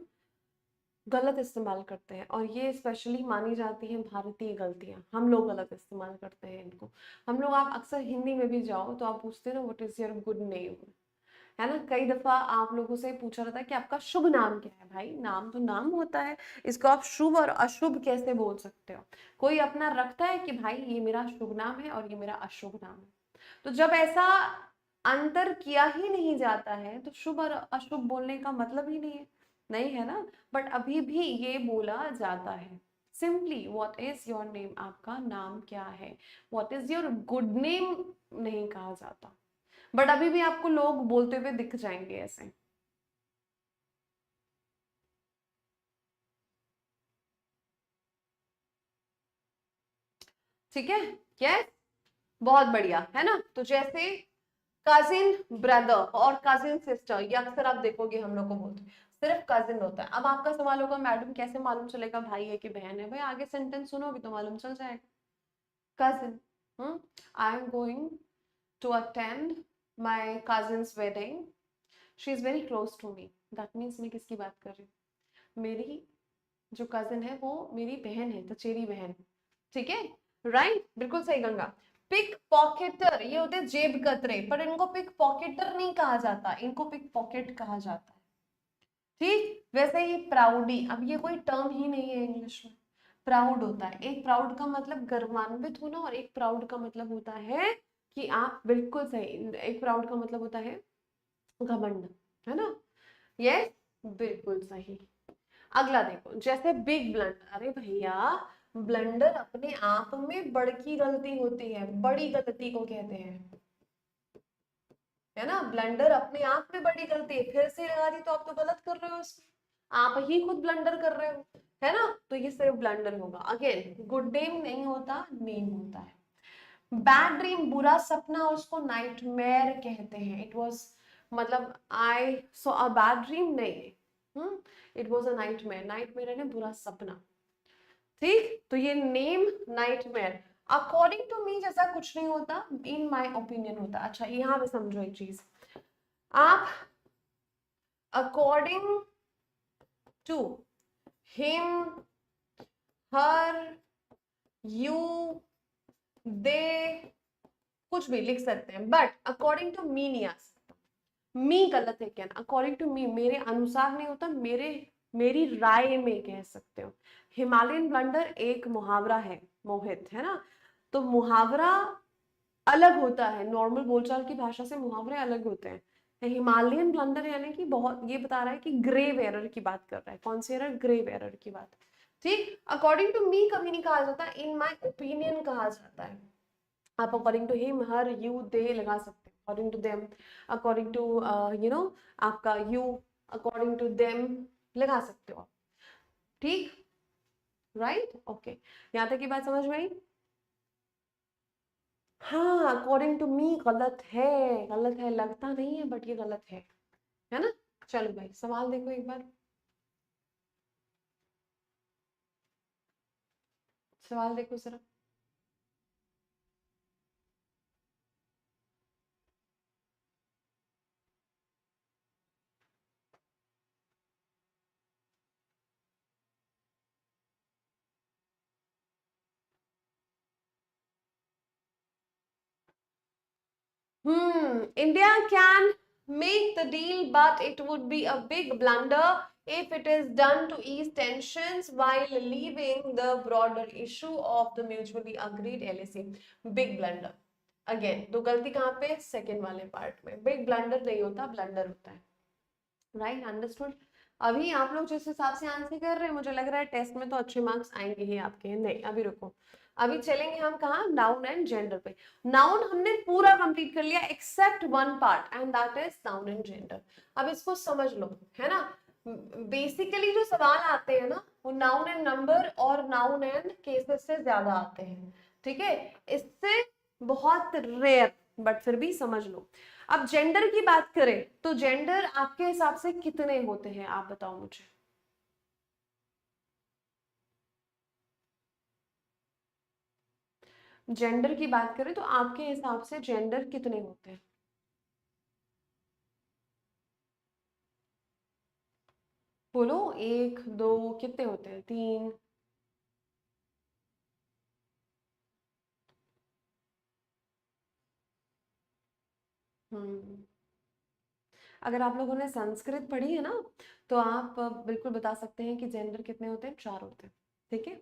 गलत इस्तेमाल करते हैं, और ये स्पेशली मानी जाती हैं भारतीय गलतियां, हम लोग गलत इस्तेमाल करते हैं इनको। हम लोग, आप अक्सर हिंदी में भी जाओ तो आप पूछते हैं ना what is your good name, है ना? कई दफा आप लोगों से पूछा जाता है कि आपका शुभ नाम क्या है। भाई नाम तो नाम होता है, इसको आप शुभ और अशुभ कैसे बोल सकते हो? कोई अपना रखता है कि भाई ये मेरा शुभ नाम है और ये मेरा अशुभ नाम है। तो जब ऐसा अंतर किया ही नहीं जाता है तो शुभ और अशुभ बोलने का मतलब ही नहीं है, नहीं है ना? बट अभी भी ये बोला जाता है simply what is your name, आपका नाम क्या है। What is your good name नहीं कहा जाता, बट अभी भी आपको लोग बोलते हुए दिख जाएंगे ऐसे। ठीक है, यस, बहुत बढ़िया, है ना? तो जैसे कजिन ब्रदर और कजिन सिस्टर, ये अक्सर आप देखोगे हम लोग को बोलते हैं, सिर्फ कजिन होता है। अब आपका सवाल होगा मैडम कैसे मालूम चलेगा भाई है कि बहन है? भाई आगे सेंटेंस सुनोगे तो मालूम चल जाएगा। Cousin, I am going to attend my cousin's wedding, she is very close to me. That means मैं किसकी बात कर रही हूँ? मेरी जो कजिन है वो मेरी बहन है, चचेरी बहन। ठीक है, राइट, बिल्कुल सही गंगा। पिक पॉकेटर, ये होते हैं जेब कतरे, पर इनको पिक पॉकेटर नहीं कहा जाता, इनको पिक पॉकेट कहा जाता है। ठीक, वैसे ही प्राउडी, अब ये कोई टर्म ही नहीं है इंग्लिश में। प्राउड होता है, एक प्राउड का मतलब गर्वान्वित होना, और एक प्राउड का मतलब होता है कि आप, बिल्कुल सही, एक प्राउड का मतलब होता है घमंड, है ना? यस, बिल्कुल सही। अगला देखो, जैसे बिग ब्लंडर, अरे भैया ब्लंडर अपने आप में बड़की गलती होती है, बड़ी गलती को कहते हैं, है ना? ब्लंडर अपने आप में बड़ी गलती है, फिर से लगा दी तो आप तो गलत कर रहे हो इसमें, आप ही खुद ब्लंडर कर रहे हो, है ना? तो ये सिर्फ ब्लंडर होगा। अगेन गुड नेम नहीं होता, नेम होता है। बैड ड्रीम, बुरा सपना, उसको नाइटमेयर कहते हैं। इट वॉज, मतलब I saw a bad dream, नहीं, it was a nightmare, nightmare है ना बुरा सपना। ठीक, तो ये name nightmare. According to me जैसा कुछ नहीं होता, इन माय ओपिनियन होता। अच्छा यहाँ पे समझो एक चीज, आप according to him, her, you, they, कुछ भी लिख सकते हैं, बट अकॉर्डिंग टू मी नहीं आ सकता। मी गलत है क्या? अकॉर्डिंग टू मी, मेरे अनुसार नहीं होता, मेरे, मेरी राय में कह सकते हो। हिमालयन ब्लंडर एक मुहावरा है मोहित, है ना? तो मुहावरा अलग होता है, नॉर्मल बोलचाल की भाषा से मुहावरे अलग होते हैं। हिमालयन ब्लंडर यानी कि बहुत, ये बता रहा है कि ग्रेव एरर की बात कर रहा है। कौन सी एरर? ग्रेव एरर की बात। ठीक, अकॉर्डिंग टू मी कभी नहीं कहा जाता, इन माय ओपिनियन कहा जाता है। आप according to him, her, you, they लगा सकते हैं, according to them, according to you know आपका यू, अकॉर्डिंग टू देम लगा सकते हो आप। ठीक, राइट, ओके, यहाँ तक की बात समझ में आई? हाँ, अकॉर्डिंग टू मी गलत है, गलत है, लगता नहीं है बट ये गलत है ना? चलो भाई सवाल देखो एक बार, सवाल देखो जरा। India can make the deal, but it would be a big blunder if it is done to ease tensions while leaving the broader issue of the mutually agreed LAC. Big blunder. Again तो गलती कहाँ पे, second वाले part में। Big blunder नहीं होता, blunder होता है। Right, understood. अभी आप लोग जिस हिसाब से आंसर कर रहे हैं मुझे लग रहा है टेस्ट में तो अच्छे मार्क्स आएंगे ही आपके। नहीं अभी रुको, अभी चलेंगे हम कहाँ, नाउन एंड जेंडर पे। नाउन हमने पूरा कंप्लीट कर लिया except one part and that is noun and gender. अब इसको समझ लो, है ना। बेसिकली जो सवाल आते हैं ना वो नाउन एंड नंबर और नाउन एंड केसेस से ज्यादा आते हैं, ठीक है। इससे बहुत रेयर, बट फिर भी समझ लो। अब जेंडर की बात करें तो जेंडर आपके हिसाब से कितने होते हैं, आप बताओ मुझे। जेंडर की बात करें तो आपके हिसाब से जेंडर कितने होते हैं? बोलो, एक दो, कितने होते हैं, तीन? हम्म, अगर आप लोगों ने संस्कृत पढ़ी है ना तो आप बिल्कुल बता सकते हैं कि जेंडर कितने होते हैं, चार होते हैं, ठीक है।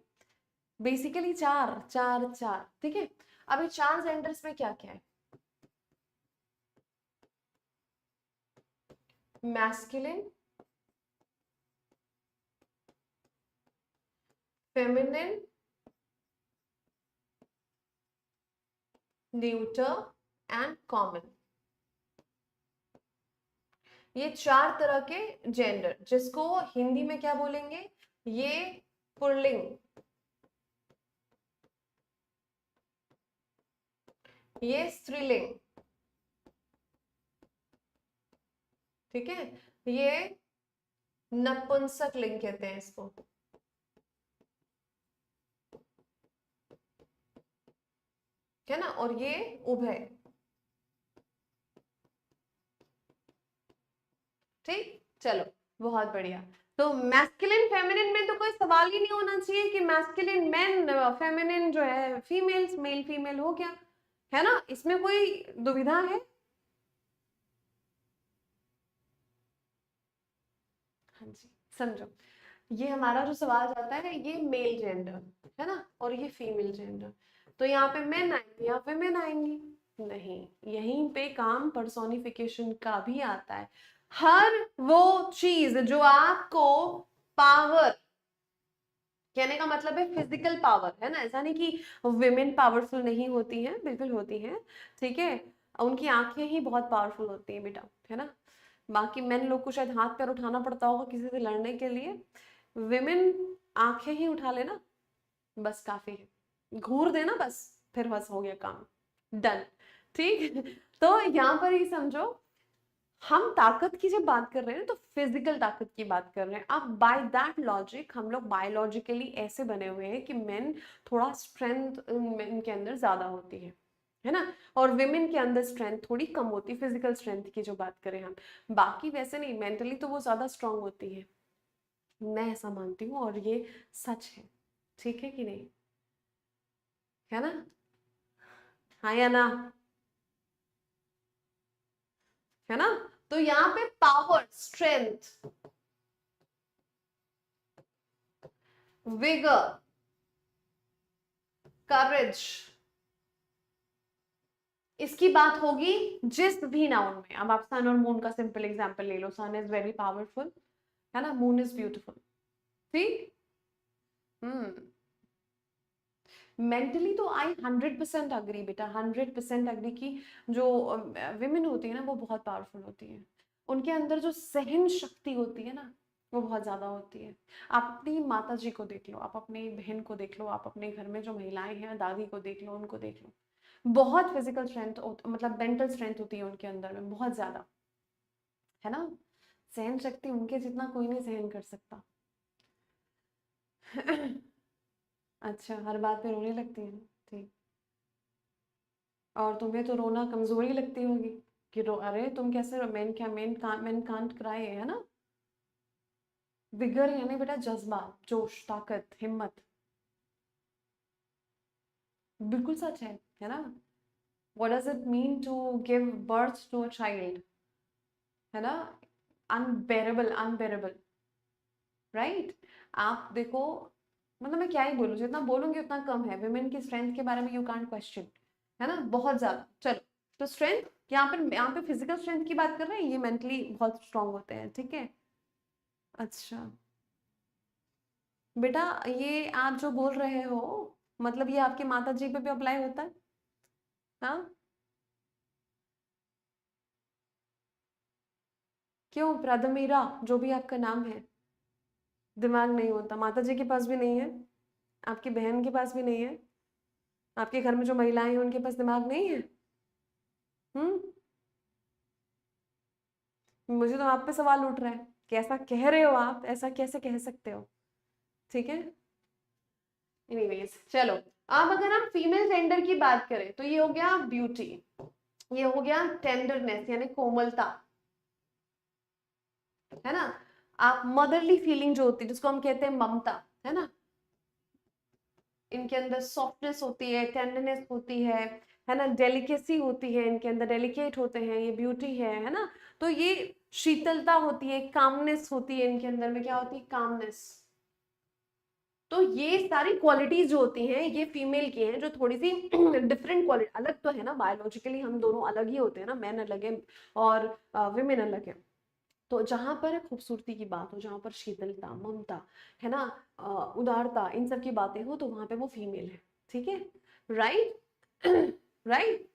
बेसिकली चार चार चार, ठीक है। अभी चार जेंडर्स में क्या क्या है, masculine, feminine, neuter and common. ये चार तरह के जेंडर, जिसको हिंदी में क्या बोलेंगे, ये पुल्लिंग, ये स्त्रीलिंग, ठीक है। ये नपुंसक लिंग कहते हैं इसको, है ना। और ये उभय, ठीक। चलो, बहुत बढ़िया। तो मैस्कुलिन फेमिनिन में तो कोई सवाल ही नहीं होना चाहिए कि मैस्कुलिन मेन, फेमिनिन जो है फीमेल्स, मेल फीमेल हो गया, है ना। इसमें कोई दुविधा है? हाँ जी, समझो। ये हमारा जो सवाल जाता है ये मेल जेंडर, है ना, और ये फीमेल जेंडर। तो यहाँ पे मेन आएंगे, यहाँ पे मेन आएंगी, नहीं। यहीं पे काम पर्सोनिफिकेशन का भी आता है। हर वो चीज जो आपको पावर, कहने का मतलब है फिजिकल पावर, है ना। ऐसा नहीं कि विमेन पावरफुल नहीं होती हैं, बिल्कुल होती हैं, ठीक है। उनकी आंखें ही बहुत पावरफुल होती हैं बेटा, है ना। बाकी मेन लोग को शायद हाथ पैर उठाना पड़ता होगा किसी से लड़ने के लिए, विमेन आंखें ही उठा लेना, बस काफी है। घूर देना बस, फिर बस हो गया काम, डन, ठीक। तो यहाँ पर ही समझो, हम ताकत की जब बात कर रहे हैं तो फिजिकल ताकत की बात कर रहे हैं। अब बाय दैट लॉजिक हम लोग बायोलॉजिकली ऐसे बने हुए हैं कि मेन थोड़ा स्ट्रेंथ मेन के अंदर ज्यादा होती है ना, और विमेन के अंदर स्ट्रेंथ थोड़ी कम होती है, फिजिकल स्ट्रेंथ की जो बात करें हम। बाकी वैसे नहीं, मेंटली तो वो ज्यादा स्ट्रांग होती है, मैं ऐसा मानती हूँ, और ये सच है, ठीक है कि नहीं, है ना। हाँ या ना, है ना। तो यहाँ पे पावर, स्ट्रेंथ, विगर, करेज, इसकी बात होगी जिस भी नाउन में। अब आप सन और मून का सिंपल एग्जांपल ले लो, सन इज वेरी पावरफुल, है ना, मून इज ब्यूटीफुल, ठीक। हम्म, मेंटली तो आई 100% अग्री बेटा, 100% अग्री की जो विमेन होती है ना वो बहुत पावरफुल होती है। उनके अंदर जो सहन शक्ति होती है ना वो बहुत ज्यादा होती है। आप अपनी माता जी को देख लो, आप अपनी बहन को देख लो, आप अपने घर में जो महिलाएं हैं, दादी को देख लो, उनको देख लो, बहुत फिजिकल स्ट्रेंथ, मतलब मेंटल स्ट्रेंथ होती है उनके अंदर में, बहुत ज्यादा, है ना। सहन शक्ति उनके जितना कोई नहीं सहन कर सकता। अच्छा, हर बात पे रोने लगती है, ठीक। और तुम्हें तो रोना कमजोरी लगती होगी कि रो, अरे तुम कैसे, मैन क्या, मैन कांट क्राई, है ना। विगर यानी बेटा जज्बा, जोश, ताकत, हिम्मत, बिल्कुल सच है ना। What does it mean to give birth to a child, है ना, अनबेरेबल, अनबेरेबल, राइट। आप देखो, मतलब मैं क्या ही बोलूं, जितना बोलूंगी उतना कम है। वुमेन की स्ट्रेंथ के बारे में यू कांट क्वेश्चन, है ना, बहुत ज्यादा। चलो, तो स्ट्रेंथ, यहाँ पे फिजिकल स्ट्रेंथ की बात कर रहे हैं, ये मेंटली बहुत स्ट्रांग होते हैं, ठीक है। अच्छा बेटा, ये आप जो बोल रहे हो, मतलब ये आपके माता जी पे भी अप्लाई होता है? हाँ, क्यों प्रादमीरा, जो भी आपका नाम है, दिमाग नहीं होता? माता जी के पास भी नहीं है, आपकी बहन के पास भी नहीं है, आपके घर में जो महिलाएं हैं उनके पास दिमाग नहीं है? हम्म। मुझे तो आप पे सवाल उठ रहा है, कैसा कह रहे हो आप, ऐसा कैसे कह सकते हो? ठीक है, एनीवेज चलो। अब अगर हम फीमेल जेंडर की बात करें तो ये हो गया ब्यूटी, ये हो गया टेंडरनेस यानी कोमलता, है ना। आप मदरली फीलिंग जो होती है, जिसको हम कहते हैं ममता, है ना, इनके अंदर सॉफ्टनेस होती है, टेंडरनेस होती है ना, डेलिकेसी होती है, इनके अंदर डेलिकेट होते हैं, ये ब्यूटी है ना। तो ये शीतलता होती है, कामनेस होती है, इनके अंदर में क्या होती है, कामनेस। तो ये सारी क्वालिटीज जो होती हैं ये फीमेल की हैं, जो थोड़ी सी डिफरेंट क्वालिटी, अलग तो है ना, बायोलॉजिकली हम दोनों अलग ही होते हैं ना, मैन अलग है और विमेन अलग है। तो जहां पर खूबसूरती की बात हो, जहां पर शीतलता, ममता, है ना, उदारता, इन सब की बातें हो, तो वहां पे वो फीमेल है, ठीक है, राइट। राइट।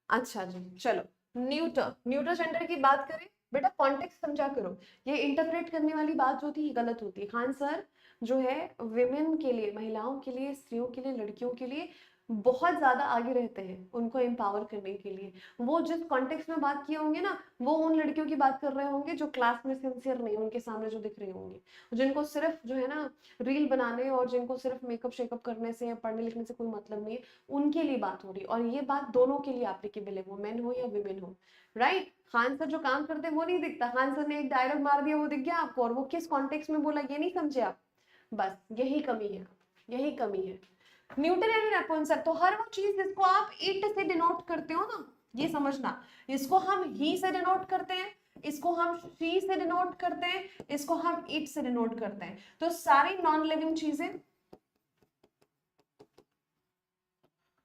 अच्छा जी, चलो। न्यूटर, न्यूटर जेंडर की बात करें, बेटा कॉन्टेक्स्ट समझा करो, ये इंटरप्रेट करने वाली बात जो होती है गलत होती है। खान सर जो है विमेन के लिए, महिलाओं के लिए, स्त्रियों के लिए, लड़कियों के लिए बहुत ज्यादा आगे रहते हैं उनको एम्पावर करने के लिए। वो जिस कॉन्टेक्स्ट में बात किए होंगे ना, वो उन लड़कियों की बात कर रहे होंगे जो क्लास में सिंसियर नहीं, उनके सामने जो दिख रही होंगी, जिनको सिर्फ जो है ना रील बनाने और जिनको सिर्फ मेकअप शेकअप करने से या पढ़ने लिखने से कोई मतलब नहीं है, उनके लिए बात हो रही है। और ये बात दोनों के लिए एप्लीकेबल है, वो मेन हो या विमेन हो, राइट। खान सर जो काम करते हैं वो नहीं दिखता, खान सर ने एक डायलॉग मार दिया वो दिख गया आपको, और वो किस कॉन्टेक्स्ट में बोला ये नहीं समझे आप। बस यही कमी है, यही कमी है। न्यूटन एंड नेपोलियन, तो हर वो चीज जिसको आप इट से डिनोट करते हो ना, ये समझना, इसको हम ही से डिनोट करते हैं, इसको हम शी से डिनोट करते हैं, इसको हम इट से डिनोट करते हैं। तो सारी नॉन लिविंग चीजें,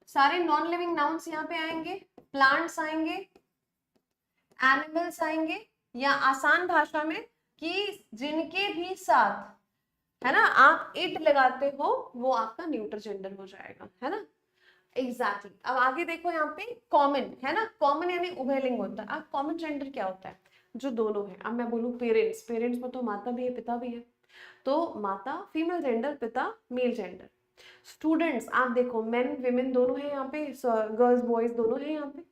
सारे नॉन लिविंग नाउन्स यहाँ पे आएंगे, प्लांट्स आएंगे, एनिमल्स आएंगे, या आसान भाषा में कि जिनके भी साथ, है ना, आप इट लगाते हो, वो आपका न्यूटर जेंडर हो जाएगा, है ना। Exactly exactly. अब आगे देखो यहाँ पे कॉमन, है ना, कॉमन यानी उभयलिंग होता है। अब कॉमन जेंडर क्या होता है, जो दोनों है। अब मैं बोलूँ पेरेंट्स, पेरेंट्स में तो माता भी है पिता भी है, तो माता फीमेल जेंडर, पिता मेल जेंडर। स्टूडेंट्स आप देखो, मेन विमेन दोनों हैं यहाँ पे, गर्ल्स बॉयज दोनों हैं यहाँ पे,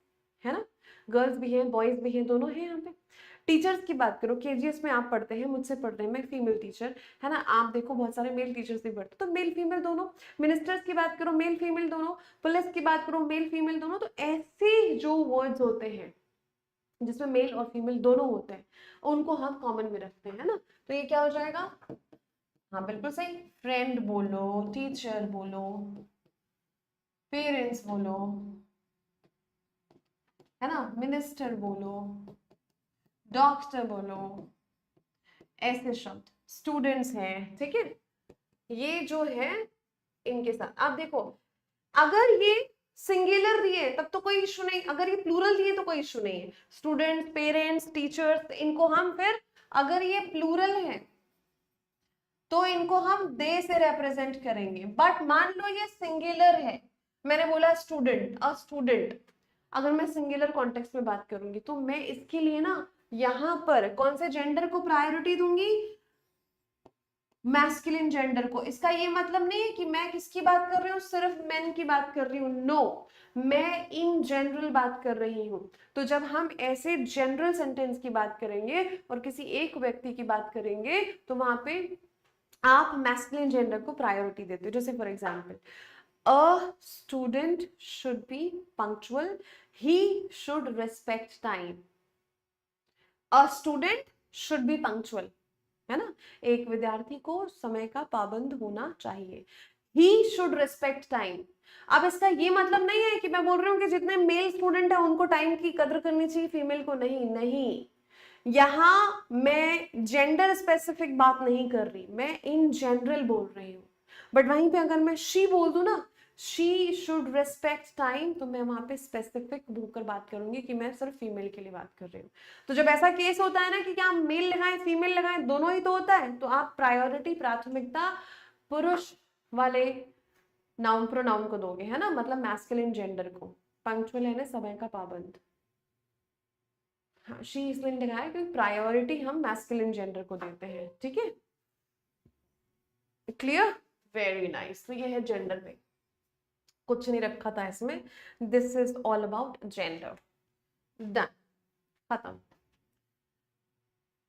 है ना, गर्ल्स भी हैं बॉयज भी हैं, दोनों हैं यहाँ पे। टीचर्स की बात करो, केजीएस में आप पढ़ते हैं, मुझसे पढ़ते हैं, मैं फीमेल टीचर, है ना, आप देखो बहुत सारे मेल टीचर्स भी पढ़ते, तो मेल फीमेल दोनों। मिनिस्टर्स की बात करो, मेल फीमेल दोनों। पुलिस की बात करो, मेल फीमेल दोनों। तो ऐसे जो वर्ड्स होते हैं जिसमें मेल और फीमेल दोनों होते हैं, उनको हम कॉमन में रखते हैं, है ना। तो ये क्या हो जाएगा, हाँ बिल्कुल सही, फ्रेंड बोलो, टीचर बोलो, पेरेंट्स बोलो, है ना, मिनिस्टर बोलो, डॉक्टर बोलो, ऐसे शब्द। स्टूडेंट्स हैं, ठीक है, ये जो है इनके साथ आप देखो, अगर ये सिंगुलर दिए तब तो कोई इशू नहीं, अगर ये प्लूरल दिए तो कोई इशू नहीं है। स्टूडेंट्स, पेरेंट्स, टीचर्स, इनको हम फिर, अगर ये प्लूरल है तो इनको हम दे से रिप्रेजेंट करेंगे। बट मान लो ये सिंगुलर है, मैंने बोला स्टूडेंट, अ स्टूडेंट, अगर मैं सिंगुलर कॉन्टेक्स्ट में बात करूंगी तो मैं इसके लिए ना यहां पर कौन से जेंडर को प्रायोरिटी दूंगी, मैस्कुलिन जेंडर को। इसका ये मतलब नहीं है कि मैं किसकी बात कर रही हूँ, सिर्फ मेन की बात कर रही हूँ, नो, मैं इन जनरल बात कर रही हूँ। तो जब हम ऐसे जनरल सेंटेंस की बात करेंगे और किसी एक व्यक्ति की बात करेंगे तो वहां पे आप मैस्कुलिन जेंडर को प्रायोरिटी देते हो। जैसे for example, a student should be punctual, he should respect time, a student should be punctual, है ना, एक विद्यार्थी को समय का पाबंद होना चाहिए, ही शुड रिस्पेक्ट टाइम। अब इसका ये मतलब नहीं है कि मैं बोल रही हूँ कि जितने मेल स्टूडेंट है उनको टाइम की कदर करनी चाहिए, फीमेल को नहीं, नहीं, यहाँ मैं जेंडर स्पेसिफिक बात नहीं कर रही, मैं इन जनरल बोल रही हूँ। बट वहीं पे अगर मैं शी बोल दूं ना, शी शुड रेस्पेक्ट टाइम, तो मैं वहां पे स्पेसिफिक होकर बात करूंगी कि मैं सिर्फ फीमेल के लिए बात कर रही हूँ। तो जब ऐसा केस होता है ना कि क्या मेल लगाएं फीमेल लगाएं, दोनों ही तो होता है, तो आप प्रायोरिटी प्राथमिकता पुरुष वाले नाउन प्रोनाउन को दोगे, है ना, मतलब मैस्कुलिन जेंडर को। पंक्चुअल है ना, समय का पाबंद। हाँ, शी इसलिए लगाया क्योंकि प्रायोरिटी हम मैस्कुलिन जेंडर को देते हैं, ठीक है, क्लियर, वेरी नाइस। तो ये है जेंडर पे, कुछ नहीं रखा था इसमें, this is all about gender, done, खत्म।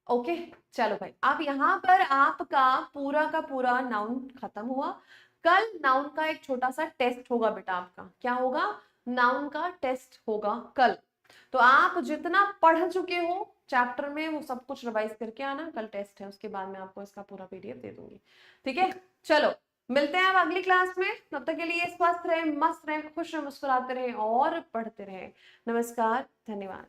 ओके चलो भाई, अब यहाँ पर आपका पूरा का पूरा नाउन खत्म हुआ। कल नाउन का एक छोटा सा टेस्ट होगा बेटा आपका, क्या होगा, नाउन का टेस्ट होगा कल। तो आप जितना पढ़ चुके हो चैप्टर में वो सब कुछ रिवाइज करके आना, कल टेस्ट है, उसके बाद मैं आपको इसका पूरा पीडीएफ दे दूंगी, ठीक है। चलो मिलते हैं अब अगली क्लास में, तब तक के लिए स्वस्थ रहे, मस्त रहे, खुश रहे, मुस्कुराते रहे और पढ़ते रहे। नमस्कार, धन्यवाद।